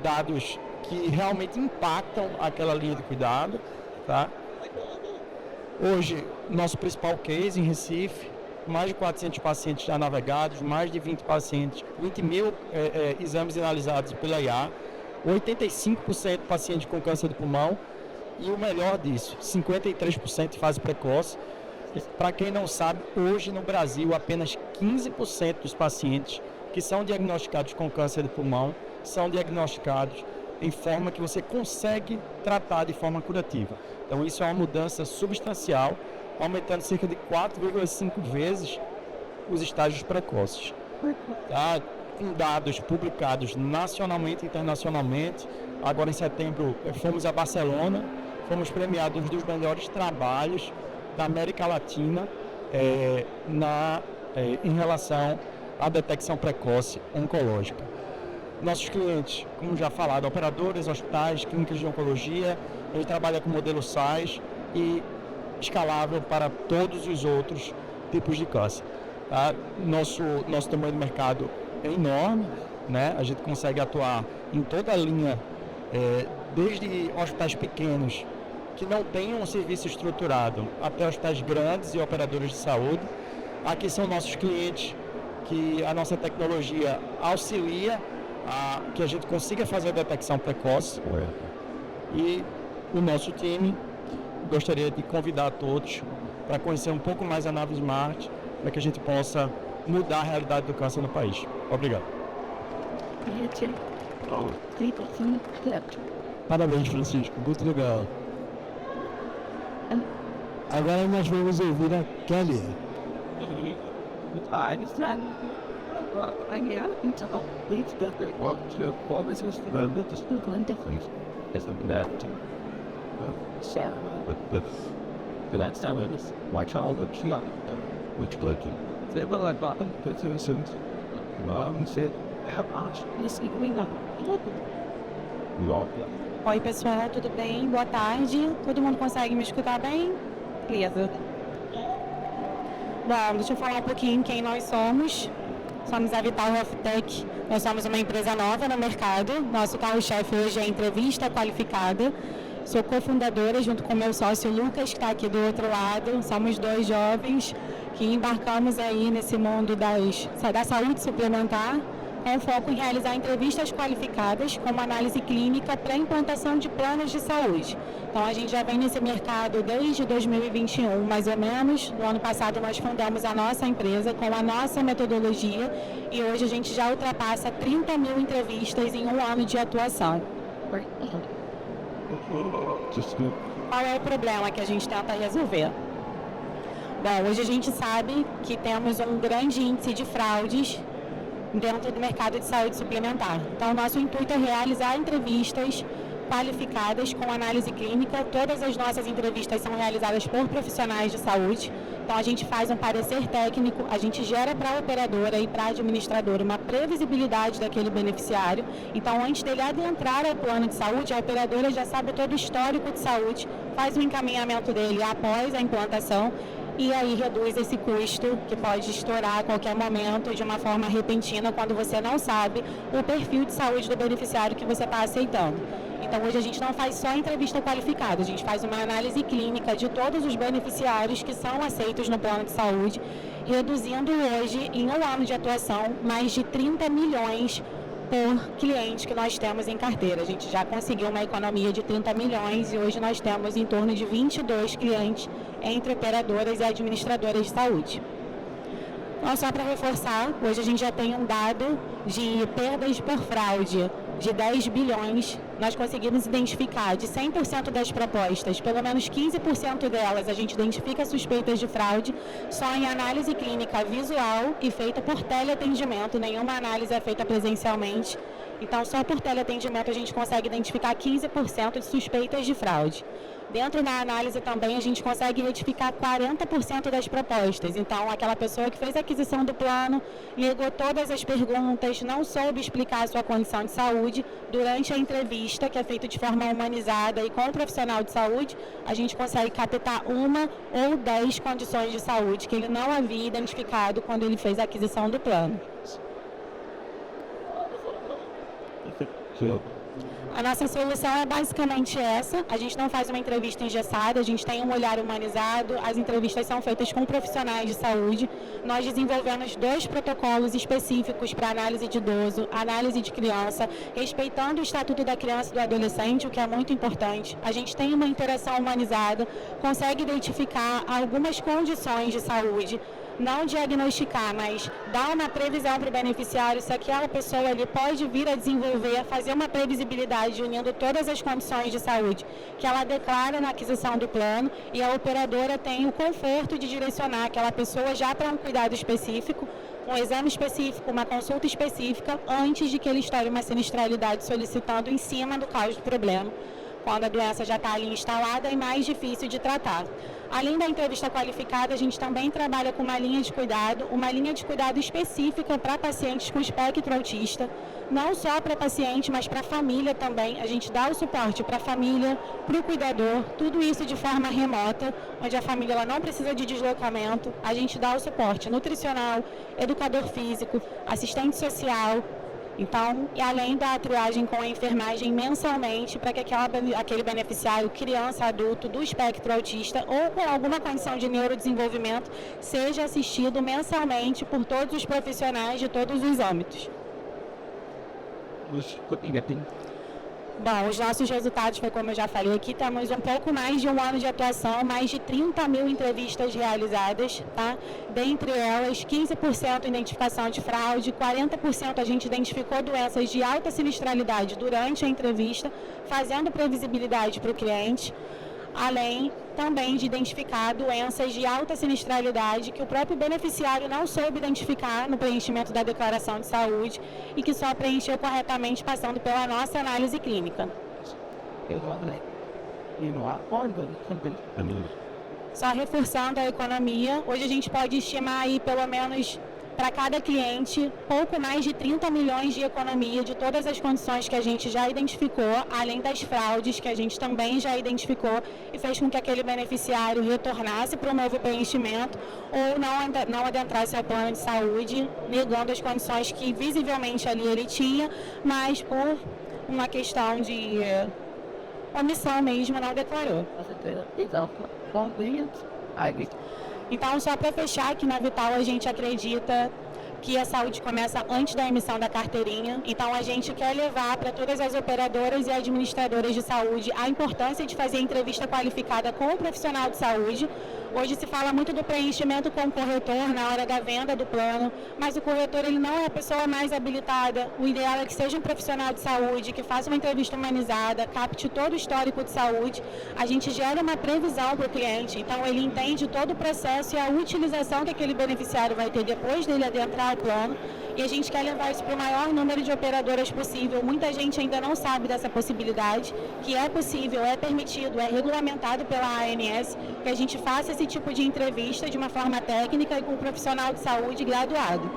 dados que realmente impactam aquela linha de cuidado. Tá? Hoje, nosso principal case em Recife, mais de 400 pacientes já navegados, mais de 20 mil exames analisados pela IA, 85% de pacientes com câncer de pulmão e o melhor disso, 53% de fase precoce. Para quem não sabe, hoje no Brasil, apenas 15% dos pacientes que são diagnosticados com câncer de pulmão são diagnosticados em forma que você consegue tratar de forma curativa. Então isso é uma mudança substancial, aumentando cerca de 4,5 vezes os estágios precoces. Tá? Com dados publicados nacionalmente e internacionalmente. Agora em setembro fomos a Barcelona, fomos premiados um dos melhores trabalhos da América Latina em relação à detecção precoce oncológica. Nossos clientes, como já falado, operadores, hospitais, clínicas de oncologia, a gente trabalha com modelo SaaS e escalável para todos os outros tipos de câncer. Tá? Nosso tamanho de mercado é enorme, né? A gente consegue atuar em toda a linha, desde hospitais pequenos que não tenham um serviço estruturado, até hospitais grandes e operadores de saúde. Aqui são nossos clientes que a nossa tecnologia auxilia a que a gente consiga fazer a detecção precoce. E o nosso time gostaria de convidar todos para conhecer um pouco mais a Navismart, para que a gente possa mudar a realidade do câncer no país. Obrigado. Parabéns, Francisco. Muito legal. Agora nós vamos ouvir a Kelly. Oi pessoal, tudo bem? Boa tarde. Todo mundo consegue me escutar bem? Beleza. Bom, deixa eu falar um pouquinho quem nós somos. somos a Vital Health Tech. Nós somos uma empresa nova no mercado. Nosso carro-chefe hoje é a entrevista qualificada. Sou cofundadora junto com meu sócio Lucas, que está aqui do outro lado. Somos 2 jovens que embarcamos aí nesse mundo da saúde suplementar, com foco em realizar entrevistas qualificadas como análise clínica para implantação de planos de saúde. Então, a gente já vem nesse mercado desde 2021, mais ou menos. No ano passado, nós fundamos a nossa empresa com a nossa metodologia e hoje a gente já ultrapassa 30 mil entrevistas em um ano de atuação. Qual é o problema que a gente tenta resolver? Bom, hoje a gente sabe que temos um grande índice de fraudes dentro do mercado de saúde suplementar. Então, nosso intuito é realizar entrevistas qualificadas com análise clínica. Todas as nossas entrevistas são realizadas por profissionais de saúde. Então, a gente faz um parecer técnico, a gente gera para a operadora e para a administradora uma previsibilidade daquele beneficiário. Então, antes dele adentrar ao plano de saúde, a operadora já sabe todo o histórico de saúde, faz o encaminhamento dele após a implantação e aí reduz esse custo que pode estourar a qualquer momento de uma forma repentina quando você não sabe o perfil de saúde do beneficiário que você está aceitando. Então, hoje a gente não faz só entrevista qualificada, a gente faz uma análise clínica de todos os beneficiários que são aceitos no plano de saúde, reduzindo hoje, em um ano de atuação, mais de 30 milhões por cliente que nós temos em carteira. A gente já conseguiu uma economia de 30 milhões e hoje nós temos em torno de 22 clientes entre operadoras e administradoras de saúde. Então, só para reforçar, hoje a gente já tem um dado de perdas por fraude de 10 bilhões. Nós conseguimos identificar de 100% das propostas, pelo menos 15% delas a gente identifica suspeitas de fraude, só em análise clínica visual e feita por teleatendimento, nenhuma análise é feita presencialmente. Então, só por teleatendimento a gente consegue identificar 15% de suspeitas de fraude. Dentro da análise também a gente consegue identificar 40% das propostas. Então, aquela pessoa que fez a aquisição do plano, ligou todas as perguntas, não soube explicar a sua condição de saúde, durante a entrevista, que é feita de forma humanizada e com o profissional de saúde, a gente consegue captar 1 ou 10 condições de saúde que ele não havia identificado quando ele fez a aquisição do plano. A nossa solução é basicamente essa. A gente não faz uma entrevista engessada, a gente tem um olhar humanizado, as entrevistas são feitas com profissionais de saúde. Nós desenvolvemos 2 protocolos específicos para análise de idoso, análise de criança, respeitando o Estatuto da Criança e do Adolescente, o que é muito importante. A gente tem uma interação humanizada, consegue identificar algumas condições de saúde, não diagnosticar, mas dar uma previsão para o beneficiário se aquela pessoa ali pode vir a desenvolver, fazer uma previsibilidade unindo todas as condições de saúde que ela declara na aquisição do plano e a operadora tem o conforto de direcionar aquela pessoa já para um cuidado específico, um exame específico, uma consulta específica, antes de que ele estoure uma sinistralidade solicitando em cima do causa do problema, quando a doença já está ali instalada e mais difícil de tratar. Além da entrevista qualificada, a gente também trabalha com uma linha de cuidado específica para pacientes com espectro autista, não só para paciente, mas para a família também. A gente dá o suporte para a família, para o cuidador, tudo isso de forma remota, onde a família ela não precisa de deslocamento. A gente dá o suporte nutricional, educador físico, assistente social. Então, e além da triagem com a enfermagem mensalmente, para que aquele beneficiário, criança, adulto, do espectro autista ou com alguma condição de neurodesenvolvimento, seja assistido mensalmente por todos os profissionais de todos os âmbitos. Bom, os nossos resultados foi como eu já falei aqui, temos um pouco mais de um ano de atuação, mais de 30 mil entrevistas realizadas, tá? Dentre elas, 15% identificação de fraude, 40% a gente identificou doenças de alta sinistralidade durante a entrevista, fazendo previsibilidade para o cliente, além também de identificar doenças de alta sinistralidade que o próprio beneficiário não soube identificar no preenchimento da declaração de saúde e que só preencheu corretamente passando pela nossa análise clínica. Só reforçando a economia, hoje a gente pode estimar aí pelo menos para cada cliente, pouco mais de 30 milhões de economia de todas as condições que a gente já identificou, além das fraudes que a gente também já identificou e fez com que aquele beneficiário retornasse para o novo preenchimento ou não adentrasse ao plano de saúde, negando as condições que visivelmente ali ele tinha, mas por uma questão de omissão mesmo não declarou. Então, só para fechar, aqui na Vital a gente acredita que a saúde começa antes da emissão da carteirinha. Então, a gente quer levar para todas as operadoras e administradoras de saúde a importância de fazer entrevista qualificada com o profissional de saúde. Hoje se fala muito do preenchimento com o corretor na hora da venda do plano, mas o corretor ele não é a pessoa mais habilitada. O ideal é que seja um profissional de saúde, que faça uma entrevista humanizada, capte todo o histórico de saúde. A gente gera uma previsão para o cliente, então ele entende todo o processo e a utilização que aquele beneficiário vai ter depois dele adentrar o plano. E a gente quer levar isso para o maior número de operadoras possível. Muita gente ainda não sabe dessa possibilidade, que é possível, é permitido, é regulamentado pela ANS, que a gente faça esse tipo de entrevista de uma forma técnica e com um profissional de saúde graduado.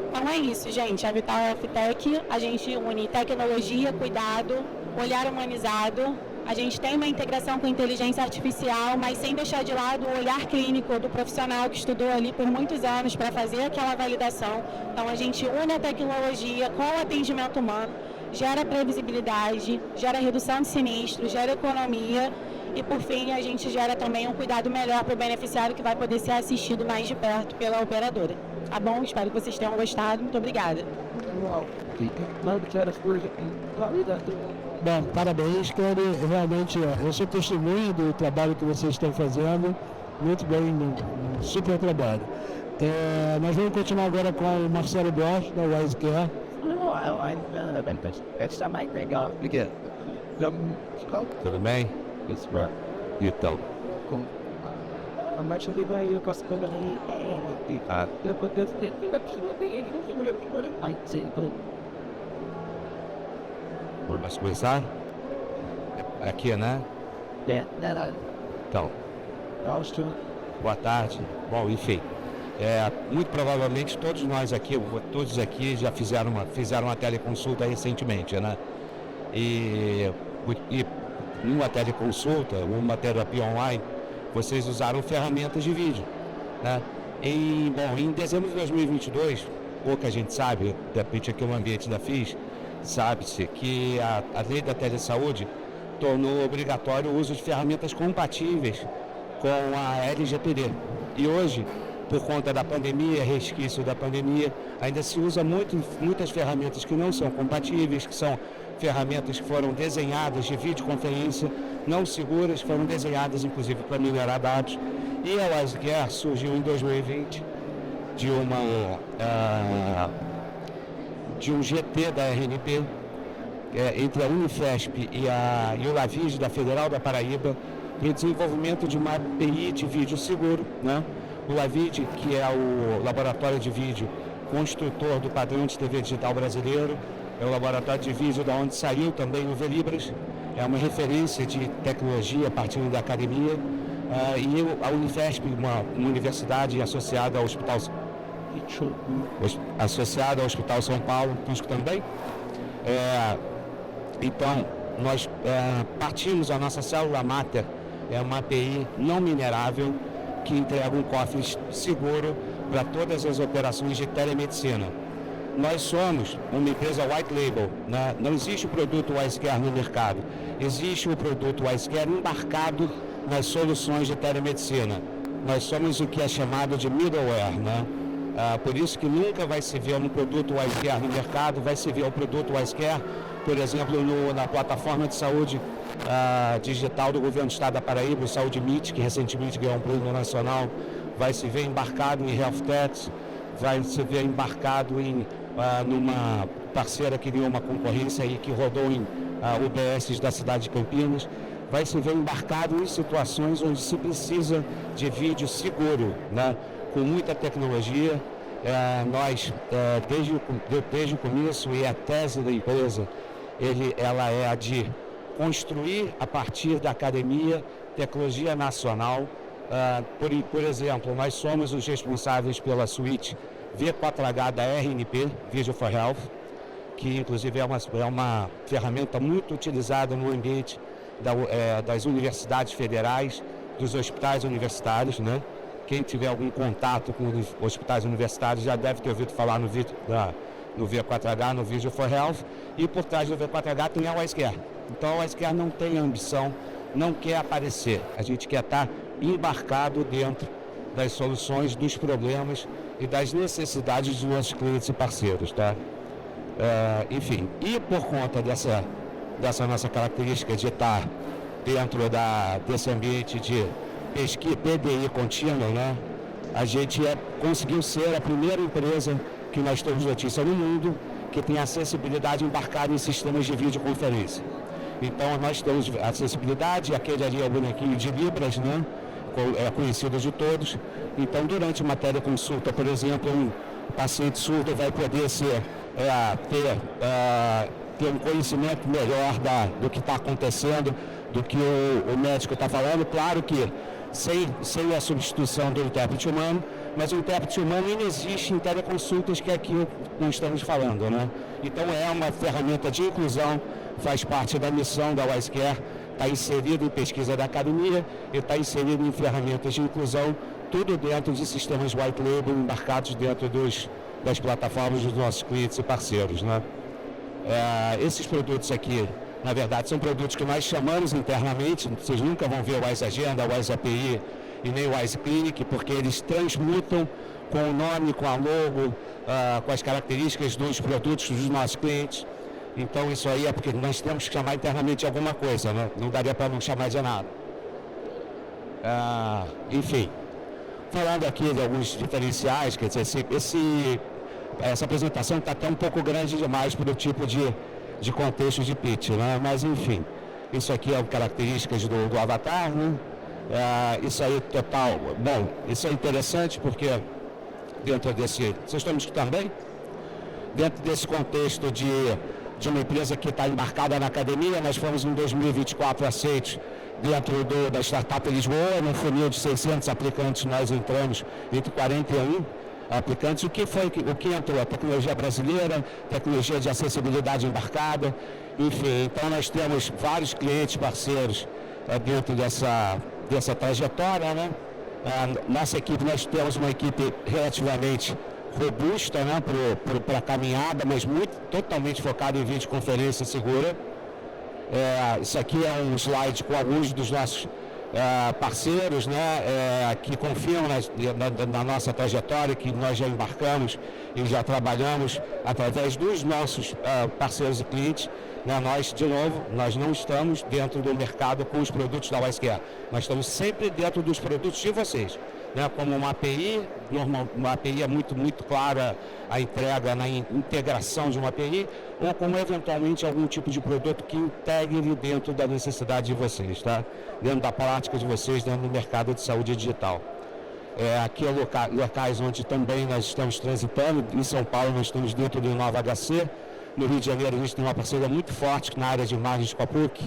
Então é isso, gente. A Vital Healthtech, a gente une tecnologia, cuidado, olhar humanizado. A gente tem uma integração com inteligência artificial, mas sem deixar de lado o olhar clínico do profissional que estudou ali por muitos anos para fazer aquela validação. Então a gente une a tecnologia com o atendimento humano, gera previsibilidade, gera redução de sinistros, gera economia e, por fim, a gente gera também um cuidado melhor para o beneficiário que vai poder ser assistido mais de perto pela operadora. Tá bom? Espero que vocês tenham gostado. Muito obrigada. Bom, parabéns, Clery. Realmente, eu sou testemunha do trabalho que vocês estão fazendo. Muito bem, um super trabalho. Nós vamos continuar agora com o Marcelo Bosch, da WiseCare. Tudo bem? Então. Vamos começar? Aqui, né? Então. Boa tarde. Bom, enfim. Muito provavelmente todos nós aqui, todos aqui já fizeram uma teleconsulta recentemente, né? E numa teleconsulta, uma terapia online, vocês usaram ferramentas de vídeo, né? Em dezembro de 2022, pouca gente sabe, de repente aqui no ambiente da FIS, sabe-se que a lei da telesaúde tornou obrigatório o uso de ferramentas compatíveis com a LGPD. E hoje, por conta da pandemia, resquício da pandemia, ainda se usa muitas ferramentas que não são compatíveis, que são ferramentas que foram desenhadas de videoconferência, não seguras, foram desenhadas inclusive para minerar dados. E a WiseCare surgiu em 2020 de um GT da RNP, entre a Unifesp e o Lavige da Federal da Paraíba, para o desenvolvimento de uma API de vídeo seguro, né? O Lavige, que é o laboratório de vídeo construtor do padrão de TV digital brasileiro, é o laboratório de vídeo da onde saiu também o Velibras, é uma referência de tecnologia partindo da academia, e a Unifesp, uma universidade associada ao Hospital São Paulo, estão escutando bem? Então, nós partimos a nossa célula máter, é uma API não minerável, que entrega um cofre seguro para todas as operações de telemedicina. Nós somos uma empresa white label, né? Não existe o produto WiseCare no mercado, existe o produto WiseCare embarcado nas soluções de telemedicina. Nós somos o que é chamado de middleware, né? Por isso que nunca vai se ver um produto WiseCare no mercado, vai se ver o produto WiseCare, por exemplo, na plataforma de saúde digital do Governo do Estado da Paraíba, o Saúde Meet, que recentemente ganhou um prêmio nacional, vai se ver embarcado em HealthTech, vai se ver embarcado numa parceira que ganhou uma concorrência aí, que rodou em UBS da cidade de Campinas, vai se ver embarcado em situações onde se precisa de vídeo seguro, né? Com muita tecnologia. Nós, desde o começo, e a tese da empresa, ela é a de construir, a partir da academia, tecnologia nacional, Por exemplo, nós somos os responsáveis pela suíte V4H da RNP, Vision for Health, que inclusive é uma ferramenta muito utilizada no ambiente das universidades federais, dos hospitais universitários, né? Quem tiver algum contato com os hospitais universitários já deve ter ouvido falar no V4H, no Vision for Health, e por trás do V4H tem a WiseCare. Então a WiseCare não tem ambição, não quer aparecer, a gente quer estar embarcado dentro das soluções, dos problemas e das necessidades dos nossos clientes e parceiros, tá? Enfim, e por conta dessa nossa característica de estar dentro desse ambiente de pesquisa, PDI contínuo, né? A gente conseguiu ser a primeira empresa que nós temos notícia no mundo que tem acessibilidade embarcada em sistemas de videoconferência. Então nós temos acessibilidade, aquele ali é o bonequinho de Libras, né? É conhecido de todos. Então durante uma teleconsulta, por exemplo, um paciente surdo vai poder ter um conhecimento melhor do que está acontecendo, do que o médico está falando. Claro que sem a substituição do intérprete humano, mas o intérprete humano inexiste em teleconsultas, que é aquilo que nós estamos falando, né? Então é uma ferramenta de inclusão, faz parte da missão da WiseCare, está inserido em pesquisa da academia e está inserido em ferramentas de inclusão, tudo dentro de sistemas white label embarcados dentro das plataformas dos nossos clientes e parceiros, né? Esses produtos aqui, na verdade, são produtos que nós chamamos internamente, vocês nunca vão ver o Wise Agenda, o Wise API e nem o Wise Clinic, porque eles transmutam com o nome, com a logo, com as características dos produtos dos nossos clientes. Então isso aí é porque nós temos que chamar internamente de alguma coisa, né? Não daria para não chamar de nada. Enfim, falando aqui de alguns diferenciais, quer dizer, essa apresentação está até um pouco grande demais para o tipo de contexto de pitch, né? Mas enfim, isso aqui é características do avatar, né? Isso aí total, bom, isso é interessante porque dentro desse, vocês estão me escutando bem? Dentro desse contexto de uma empresa que está embarcada na academia, nós fomos em 2024 aceitos dentro da Startup Lisboa, num funil de 600 aplicantes, nós entramos entre 41 aplicantes. O que entrou? A tecnologia brasileira, tecnologia de acessibilidade embarcada, enfim. Então nós temos vários clientes parceiros dentro dessa trajetória, né? Nossa equipe, nós temos uma equipe relativamente robusta, né, para a caminhada, mas totalmente focada em videoconferência segura. Isso aqui é um slide com alguns dos nossos parceiros, né, que confiam na nossa trajetória, que nós já embarcamos e já trabalhamos através dos nossos parceiros e clientes. Né, nós não estamos dentro do mercado com os produtos da WiseCare. Nós estamos sempre dentro dos produtos de vocês. Né, como uma API, uma API é muito clara a entrega na integração de uma API, ou como eventualmente algum tipo de produto que integre dentro da necessidade de vocês, tá? Dentro da prática de vocês, dentro do mercado de saúde digital. Aqui é locais onde também nós estamos transitando. Em São Paulo nós estamos dentro do Nova HC. No Rio de Janeiro a gente tem uma parceria muito forte na área de imagens com a PUC.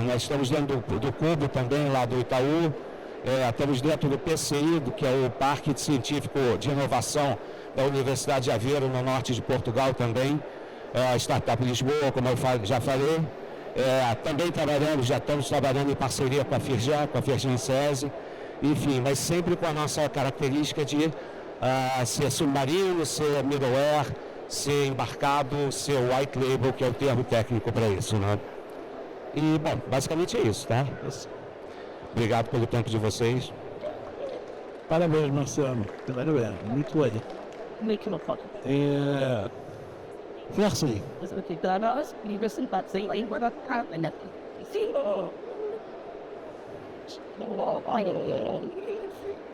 Nós estamos dentro do Cubo também, lá do Itaú. Estamos dentro do PCI, que é o Parque Científico de Inovação da Universidade de Aveiro, no norte de Portugal também. A Startup Lisboa, como eu já falei. Também já estamos trabalhando em parceria com a Firjan SESI. Enfim, mas sempre com a nossa característica de ser submarino, ser middleware, ser embarcado, ser white label, que é o termo técnico para isso, né? E, bom, basicamente é isso, tá? Obrigado pelo tempo de vocês. Parabéns, Marcelo. Muito bem. Fersen.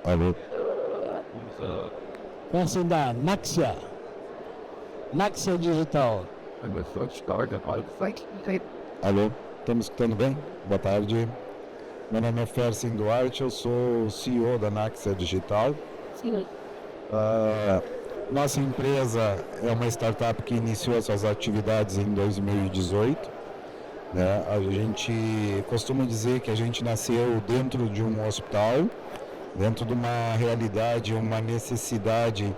Alô. Fersen da Naxia. Naxia Digital. Alô, estão me escutando bem? Boa tarde. Meu nome é Fersen Duarte, eu sou o CEO da Naxia Digital. Nossa empresa é uma startup que iniciou suas atividades em 2018. né? A gente costuma dizer que a gente nasceu dentro de um hospital, dentro de uma realidade, uma necessidade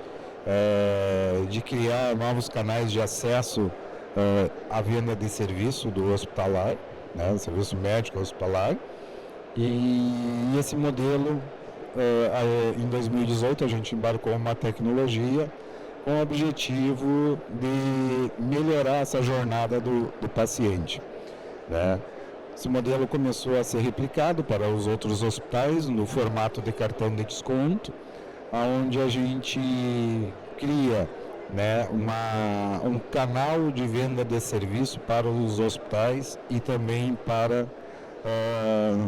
de criar novos canais de acesso à venda de serviço do hospitalar, né? Serviço médico hospitalar. E esse modelo, em 2018, a gente embarcou uma tecnologia com o objetivo de melhorar essa jornada do paciente, né? Esse modelo começou a ser replicado para os outros hospitais no formato de cartão de desconto, onde a gente cria, né, um canal de venda de serviço para os hospitais e também para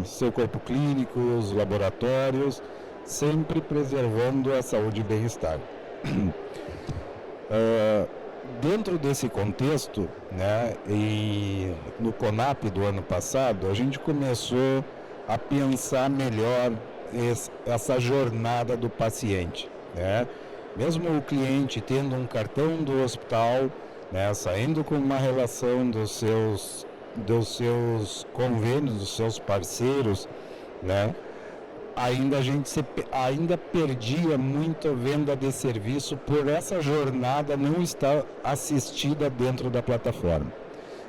seu corpo clínico, os laboratórios, sempre preservando a saúde e bem-estar. Dentro desse contexto, né, e no CONAP do ano passado, a gente começou a pensar melhor essa jornada do paciente, né? Mesmo o cliente tendo um cartão do hospital, né, saindo com uma relação dos seus convênios, dos seus parceiros, né, ainda perdia muita venda de serviço por essa jornada não estar assistida dentro da plataforma.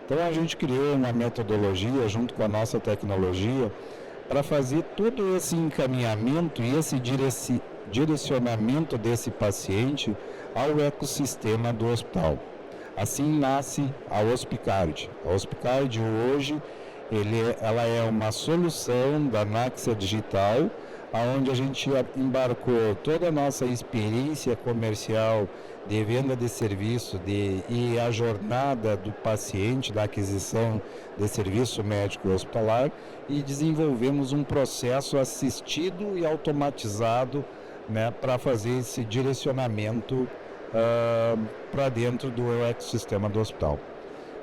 Então a gente criou uma metodologia junto com a nossa tecnologia para fazer todo esse encaminhamento e esse direcionamento desse paciente ao ecossistema do hospital. Assim nasce a Hospicard. A Hospicard hoje ela é uma solução da Naxia Digital, onde a gente embarcou toda a nossa experiência comercial de venda de serviço e a jornada do paciente, da aquisição de serviço médico hospitalar, e desenvolvemos um processo assistido e automatizado, né, para fazer esse direcionamento para dentro do ecossistema do hospital.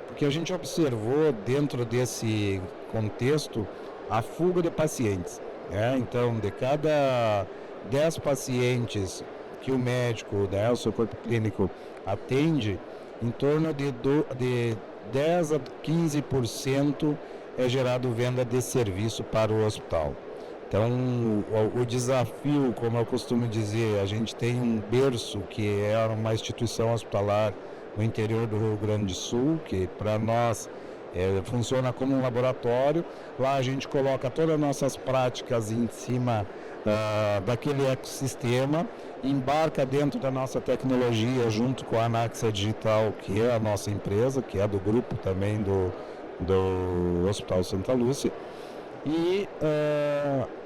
Porque a gente observou dentro desse contexto a fuga de pacientes, né? Então, de cada 10 pacientes que o médico, né, o seu corpo clínico atende, em torno de 10 a 15% é gerado venda de serviço para o hospital. Então, o desafio, como eu costumo dizer, a gente tem um berço que é uma instituição hospitalar no interior do Rio Grande do Sul, que para nós funciona como um laboratório. Lá a gente coloca todas as nossas práticas em cima daquele ecossistema, embarca dentro da nossa tecnologia junto com a Naxia Digital, que é a nossa empresa, que é do grupo também do Hospital Santa Lúcia, e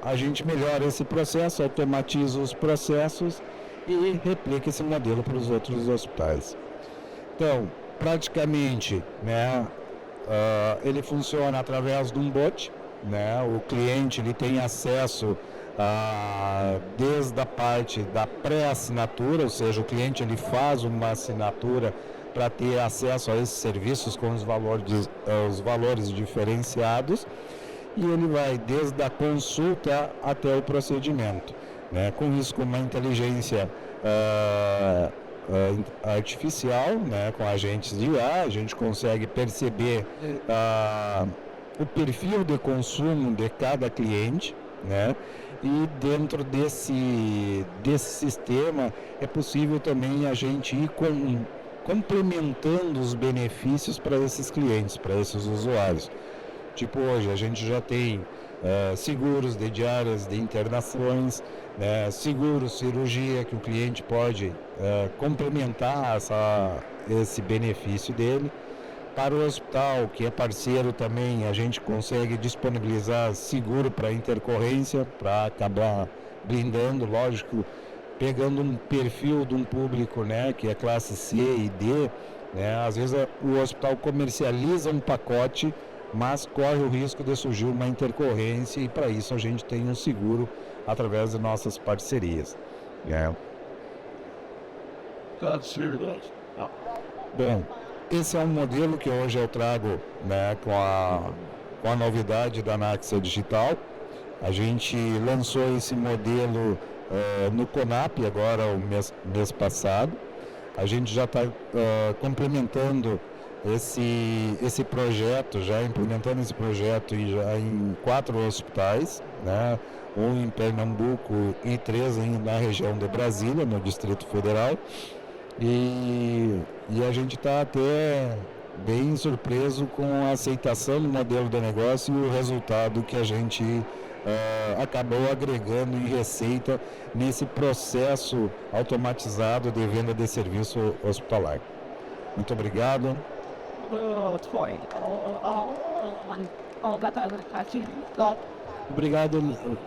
a gente melhora esse processo, automatiza os processos e replica esse modelo para os outros hospitais. Então, praticamente, né, ele funciona através de um bot, né? O cliente ele tem acesso desde a parte da pré-assinatura, ou seja, o cliente ele faz uma assinatura para ter acesso a esses serviços com os valores diferenciados, e ele vai desde a consulta até o procedimento, né? Com isso, com uma inteligência artificial, né, com agentes de IA, a gente consegue perceber o perfil de consumo de cada cliente, né, e dentro desse sistema é possível também a gente ir complementando os benefícios para esses clientes, para esses usuários. Tipo, hoje a gente já tem seguros de diárias de internações, né, seguro cirurgia, que o cliente pode complementar esse benefício dele. Para o hospital, que é parceiro também, a gente consegue disponibilizar seguro para intercorrência, para acabar blindando, lógico, pegando um perfil de um público, né, que é classe C e D, né, às vezes o hospital comercializa um pacote, mas corre o risco de surgir uma intercorrência, e para isso a gente tem um seguro através de nossas parcerias. Bom, esse é um modelo que hoje eu trago, né, com a novidade da Naxia Digital. A gente lançou esse modelo no CONAP agora, o mês passado. A gente já está complementando esse projeto, já implementando esse projeto e já em 4 hospitais, né? Um em Pernambuco e 3 na região de Brasília, no Distrito Federal. E a gente está até bem surpreso com a aceitação do modelo de negócio e o resultado que a gente acabou agregando em receita nesse processo automatizado de venda de serviço hospitalar. Muito obrigado. Obrigado,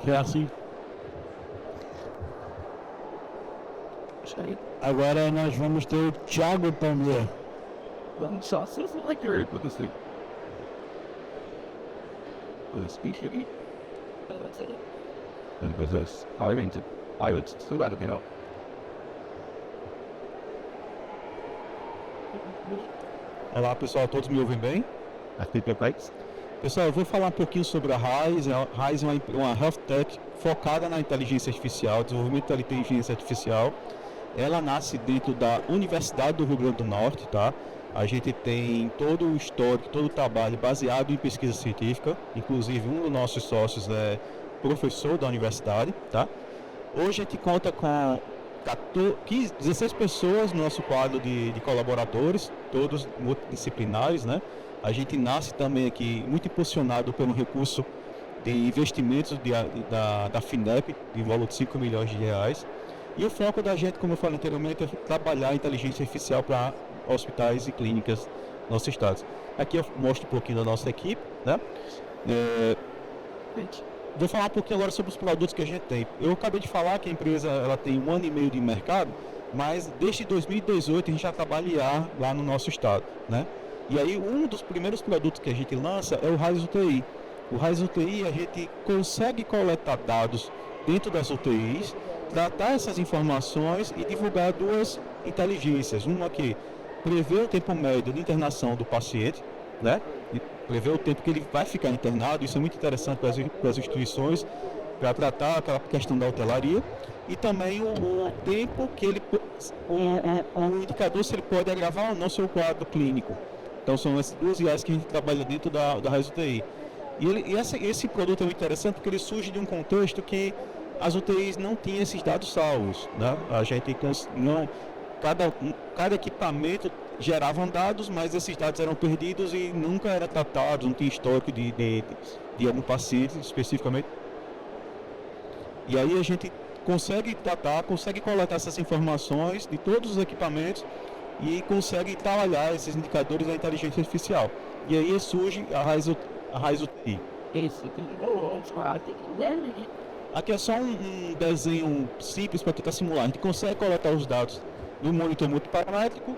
Cassie. Agora nós vamos ter o Thiago Palmeira. Vamos só, se você vai querer com você. Speaking. And with this, I would still let it go. Olá pessoal, todos me ouvem bem? Pessoal, eu vou falar um pouquinho sobre a RISE. A RISE é uma health tech focada na inteligência artificial, desenvolvimento da inteligência artificial. Ela nasce dentro da Universidade do Rio Grande do Norte, tá? A gente tem todo o histórico, todo o trabalho baseado em pesquisa científica. Inclusive, um dos nossos sócios é professor da universidade, tá? Hoje a gente conta com 16 pessoas no nosso quadro de colaboradores, todos multidisciplinares, né? A gente nasce também aqui muito impulsionado pelo recurso de investimentos da FINEP, de valor de 5 milhões de reais. E o foco da gente, como eu falei anteriormente, é trabalhar a inteligência artificial para hospitais e clínicas no nosso estado. Aqui eu mostro um pouquinho da nossa equipe, né? Vou falar um pouquinho agora sobre os produtos que a gente tem. Eu acabei de falar que a empresa ela tem 1 ano e meio de mercado, mas desde 2018 a gente já trabalha lá no nosso estado, né? E aí um dos primeiros produtos que a gente lança é o RISE UTI. O RISE UTI a gente consegue coletar dados dentro das UTIs, tratar essas informações e divulgar 2 inteligências. Uma que prevê o tempo médio de internação do paciente, né? E prevê o tempo que ele vai ficar internado. Isso é muito interessante para as instituições, para tratar aquela questão da hotelaria. E também o tempo que ele, o indicador se ele pode agravar ou não seu quadro clínico. Então são essas 2 IAs que a gente trabalha dentro da RISE UTI. E esse produto é muito interessante porque ele surge de um contexto que as UTIs não tinham esses dados salvos, né? A gente não, cada equipamento gerava dados, mas esses dados eram perdidos e nunca eram tratados, não tinha histórico de algum paciente especificamente. E aí a gente consegue tratar, consegue coletar essas informações de todos os equipamentos e consegue trabalhar esses indicadores da inteligência artificial. E aí surge a RISE UTI. Aqui é só um desenho simples para tentar simular. A gente consegue coletar os dados do monitor multiparamétrico,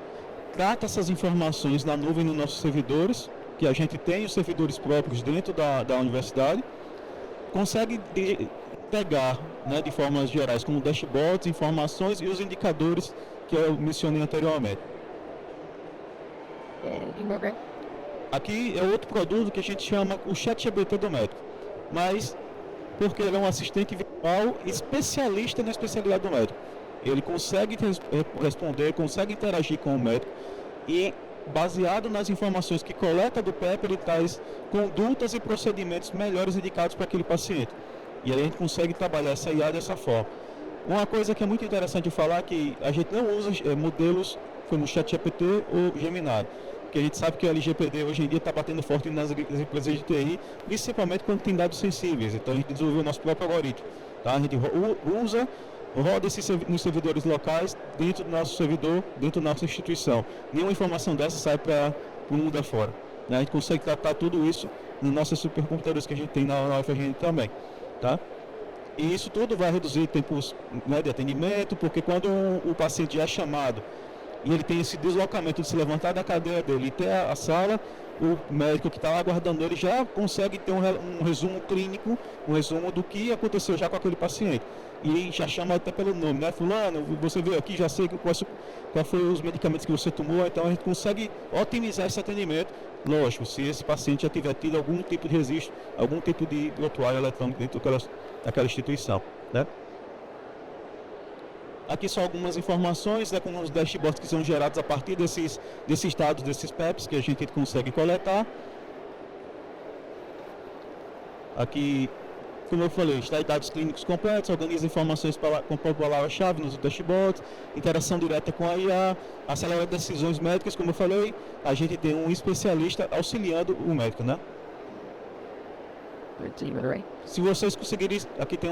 trata essas informações na nuvem nos nossos servidores, que a gente tem os servidores próprios dentro da universidade, consegue pegar, né, de formas gerais, como dashboards, informações e os indicadores que eu mencionei anteriormente. Aqui é outro produto que a gente chama o ChatGPT do médico, mas porque ele é um assistente virtual especialista na especialidade do médico. Ele consegue responder, consegue interagir com o médico e, baseado nas informações que coleta do PEP, ele traz condutas e procedimentos melhores indicados para aquele paciente. E aí a gente consegue trabalhar essa IA dessa forma. Uma coisa que é muito interessante falar é que a gente não usa modelos como o ChatGPT ou Gemini, porque a gente sabe que o LGPD hoje em dia está batendo forte nas empresas de TI, principalmente quando tem dados sensíveis. Então a gente desenvolveu o nosso próprio algoritmo. Tá? A gente roda nos servidores locais, dentro do nosso servidor, dentro da nossa instituição. Nenhuma informação dessa sai para o mundo afora. Né? A gente consegue tratar tudo isso nos nossos supercomputadores que a gente tem na UFRN também. Tá? E isso tudo vai reduzir tempos, né, de atendimento, porque quando o paciente já é chamado e ele tem esse deslocamento de se levantar da cadeira dele e ter a sala, o médico que está lá aguardando ele já consegue ter um resumo clínico, um resumo do que aconteceu já com aquele paciente. E já chama até pelo nome, né? Fulano, você veio aqui, já sei qual foi os medicamentos que você tomou, então a gente consegue otimizar esse atendimento. Lógico, se esse paciente já tiver tido algum tipo de registro, algum tipo de prontuário eletrônico dentro daquela instituição, né? Aqui são algumas informações, com os dashboards que são gerados a partir desses dados, desses PEPs que a gente consegue coletar. Aqui, como eu falei, está dados clínicos completos, organiza informações com palavra-chave nos dashboards, interação direta com a IA, acelera decisões médicas, como eu falei, a gente tem um especialista auxiliando o médico, né? Se vocês conseguirem, aqui tem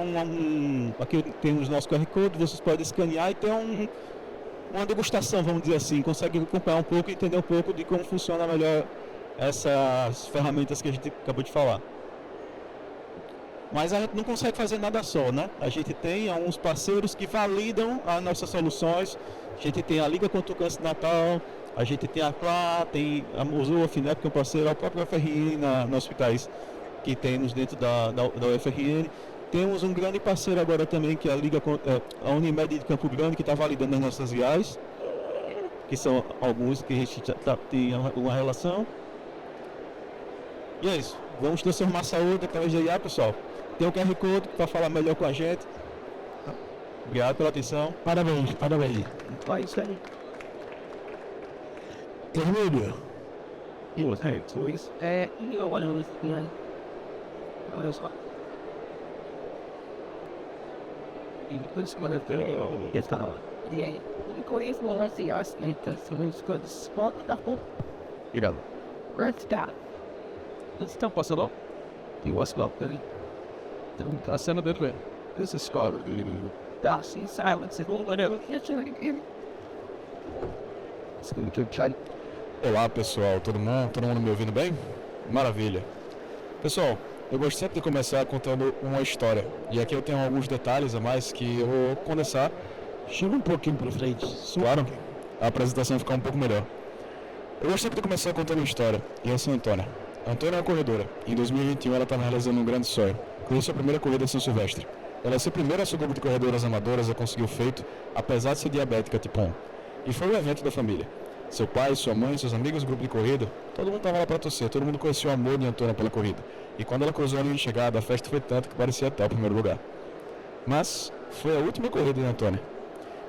aqui temos nosso QR Code, vocês podem escanear e ter uma degustação, vamos dizer assim, conseguem acompanhar um pouco e entender um pouco de como funciona melhor essas ferramentas que a gente acabou de falar. Mas a gente não consegue fazer nada só, né? A gente tem alguns parceiros que validam as nossas soluções. A gente tem a Liga contra o Câncer Natal, a gente tem a CLA, tem a Mozua, a FINEP, que é um parceiro, a própria UFRN nos hospitais que temos dentro da UFRN. Temos um grande parceiro agora também, que é a Unimed de Campo Grande, que está validando as nossas IAs, que são alguns que a gente tem uma relação. E é isso. Vamos transformar a saúde através da IA, pessoal. Tem o QR Code para falar melhor com a gente. Obrigado pela atenção. Parabéns, parabéns. Vai, isso aí. Emílio. Olha só. E depois quando eu estava. E aí, eu conheço o lance assim, são as coisas fodas da porra. Obrigado. Resta. Estão passando? E what's up, Billy? Tá sendo bem. This is Scott. Tá, sim, silence. Whatever. Olá pessoal, todo mundo me ouvindo bem? Maravilha. Pessoal, eu gosto sempre de começar contando uma história. E aqui eu tenho alguns detalhes a mais que eu vou condensar. Chega um pouquinho para frente. Claro, a apresentação vai ficar um pouco melhor. Eu gosto sempre de começar contando uma história. E essa é a Antônia. A Antônia é uma corredora. Em 2021 ela está realizando um grande sonho. Correu sua primeira corrida de São Silvestre. Ela é a primeira seu grupo de corredoras amadoras a conseguir o feito, apesar de ser diabética tipo 1. E foi um evento da família. Seu pai, sua mãe, seus amigos do grupo de corrida, todo mundo estava lá para torcer, todo mundo conhecia o amor de Antônia pela corrida. E quando ela cruzou a linha de chegada, a festa foi tanto que parecia até o primeiro lugar. Mas foi a última corrida de Antônia.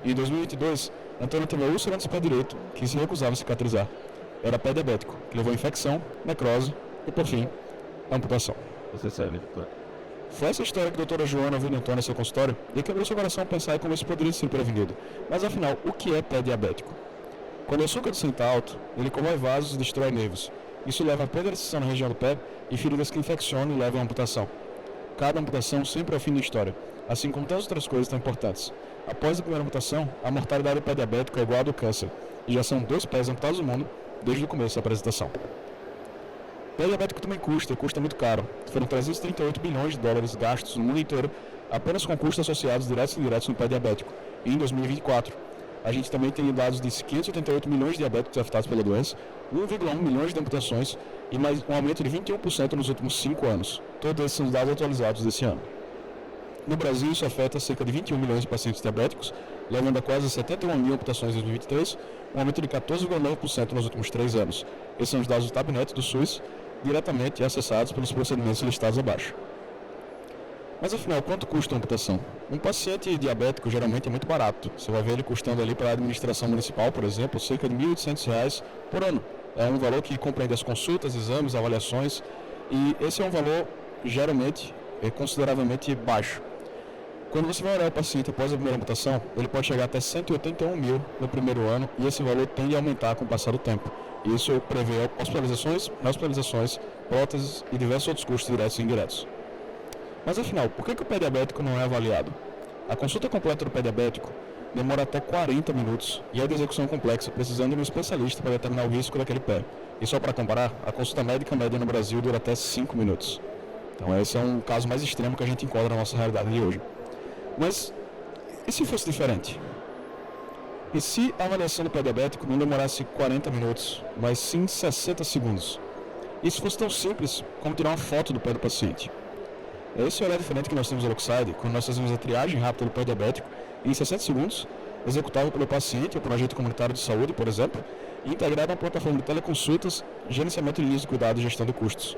E em 2022, Antônia teve a úlcera no pé direito, que se recusava a cicatrizar. Era pé diabético, que levou a infecção, necrose e, por fim, a amputação. Você sabe, doutor. Foi essa história que a doutora Joana ouviu de Antônia em seu consultório e quebrou seu coração a pensar em como isso poderia ser prevenido. Mas afinal, o que é pé diabético? Quando o açúcar do sangue está alto, ele corrói vasos e destrói nervos. Isso leva a pedreção na região do pé e feridas que infeccionam e levam à amputação. Cada amputação sempre é o fim da história, assim como tantas outras coisas tão importantes. Após a primeira amputação, a mortalidade do pé diabético é igual à do câncer, e já são 2 pés amputados no mundo desde o começo da apresentação. O pé diabético também custa muito caro. Foram 338 bilhões de dólares gastos no mundo inteiro apenas com custos associados diretos e indiretos no pé diabético. E em 2024, a gente também tem dados de 588 milhões de diabéticos afetados pela doença, 1,1 milhões de amputações e mais um aumento de 21% nos últimos 5 anos. Todos esses são dados atualizados desse ano. No Brasil, isso afeta cerca de 21 milhões de pacientes diabéticos, levando a quase 71 mil amputações em 2023, um aumento de 14,9% nos últimos 3 anos. Esses são os dados do TAPNet do SUS, diretamente acessados pelos procedimentos listados abaixo. Mas afinal, quanto custa uma amputação? Um paciente diabético geralmente é muito barato. Você vai ver ele custando ali para a administração municipal, por exemplo, cerca de R$ 1.800 por ano. É um valor que compreende as consultas, exames, avaliações, e esse é um valor geralmente consideravelmente baixo. Quando você vai olhar o paciente após a primeira amputação, ele pode chegar até 181 mil no primeiro ano e esse valor tende a aumentar com o passar do tempo. Isso prevê hospitalizações, próteses e diversos outros custos diretos e indiretos. Mas afinal, por que o pé diabético não é avaliado? A consulta completa do pé diabético demora até 40 minutos e é de execução complexa, precisando de um especialista para determinar o risco daquele pé. E só para comparar, a consulta médica média no Brasil dura até 5 minutos. Então esse é um caso mais extremo que a gente encontra na nossa realidade de hoje. Mas, e se fosse diferente? E se a avaliação do pé diabético não demorasse 40 minutos, mas sim 60 segundos? E se fosse tão simples como tirar uma foto do pé do paciente? Esse é o olhar diferente que nós temos no Lockside, quando nós fazemos a triagem rápida do pé diabético em 60 segundos, executável pelo paciente ou por um agente comunitário de saúde, por exemplo, e integrado a uma plataforma de teleconsultas, gerenciamento de linhas de cuidado e gestão de custos.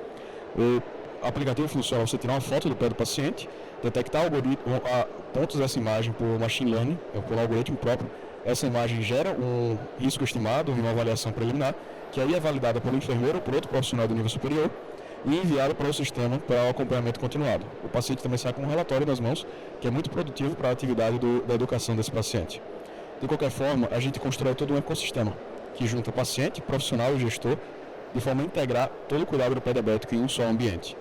aplicativo funciona você tirar uma foto do pé do paciente, detectar pontos dessa imagem por machine learning, por algoritmo próprio. Essa imagem gera um risco estimado e uma avaliação preliminar, que aí é validada pelo enfermeiro ou por outro profissional do nível superior e enviada para o sistema para o acompanhamento continuado. O paciente também sai com um relatório nas mãos, que é muito produtivo para a atividade da educação desse paciente. De qualquer forma, a gente constrói todo um ecossistema que junta paciente, profissional e gestor, de forma a integrar todo o cuidado do pé diabético em um só ambiente.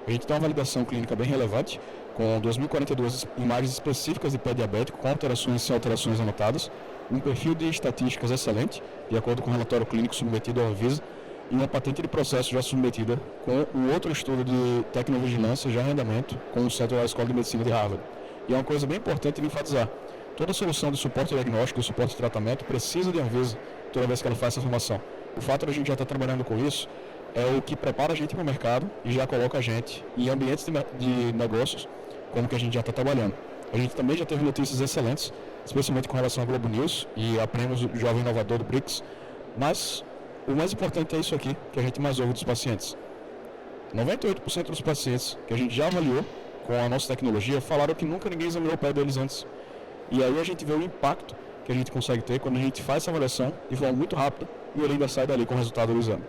A gente tem uma validação clínica bem relevante, com 2.042 imagens específicas de pé diabético, com alterações e sem alterações anotadas, um perfil de estatísticas excelente, de acordo com o relatório clínico submetido à Anvisa, e uma patente de processo já submetida com um outro estudo de tecnovigilância já em andamento com o Centro da Escola de Medicina de Harvard. E é uma coisa bem importante de enfatizar. Toda solução de suporte diagnóstico e suporte de tratamento precisa de Anvisa toda vez que ela faz essa formação. O fato de a gente já estar trabalhando com isso é o que prepara a gente para o mercado e já coloca a gente em ambientes de negócios como que a gente já está trabalhando. A gente também já teve notícias excelentes, especialmente com relação à Globo News e a prêmios do Jovem Inovador do BRICS, mas o mais importante é isso aqui, que a gente mais ouve dos pacientes. 98% dos pacientes que a gente já avaliou com a nossa tecnologia falaram que nunca ninguém examinou o pé deles antes. E aí a gente vê o impacto que a gente consegue ter quando a gente faz essa avaliação de forma muito rápida e ele ainda sai dali com o resultado do exame.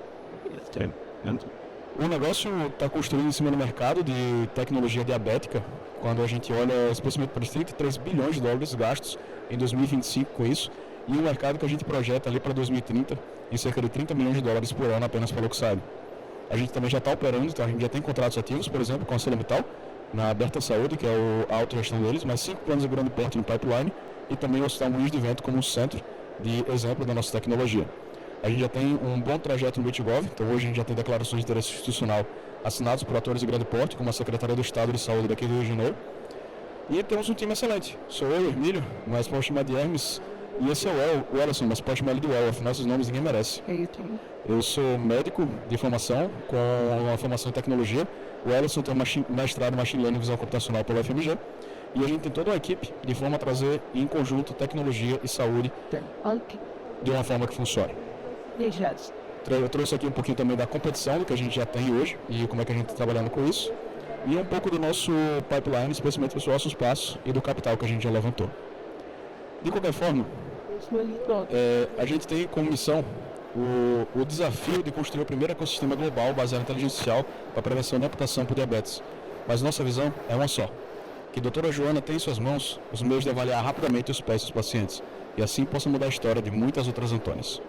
O negócio está construído em cima do mercado de tecnologia diabética, quando a gente olha especialmente para os 33 bilhões de dólares gastos em 2025 com isso, e um mercado que a gente projeta ali para 2030 em cerca de 30 milhões de dólares por ano apenas pelo Oxide. A gente também já está operando, então a gente já tem contratos ativos, por exemplo, com a ArcelorMittal, na Aberta Saúde, que é a autogestão deles, mais 5 planos de grande porte no pipeline, e também o Hospital Moinhos de Vento como um centro de exemplo da nossa tecnologia. A gente já tem um bom trajeto no BitGov, então hoje a gente já tem declarações de interesse institucional assinadas por atores de grande porte, como a Secretaria do Estado de Saúde daqui do Rio de Janeiro. E temos um time excelente. Sou eu, Hermílio, mas pode chamar de Hermes, e esse é o Ellison, mas pode chamar ele de Well, afinal esses nomes ninguém merece. Eu sou médico de formação, com uma formação em tecnologia. O Ellison tem um mestrado em Machine Learning e Visão Computacional pela UFMG. E a gente tem toda uma equipe de forma a trazer em conjunto tecnologia e saúde de uma forma que funcione. Eu trouxe aqui um pouquinho também da competição, do que a gente já tem hoje e como é que a gente está trabalhando com isso. E um pouco do nosso pipeline, especialmente dos nossos passos e do capital que a gente já levantou. De qualquer forma, a gente tem como missão o desafio de construir o primeiro ecossistema global baseado em inteligência artificial para a prevenção da amputação por diabetes. Mas nossa visão é uma só, que a doutora Joana tem em suas mãos os meios de avaliar rapidamente os pés dos pacientes e assim possa mudar a história de muitas outras Antônias.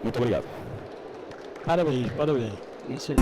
Muito obrigado. Parabéns, parabéns. Isso aí.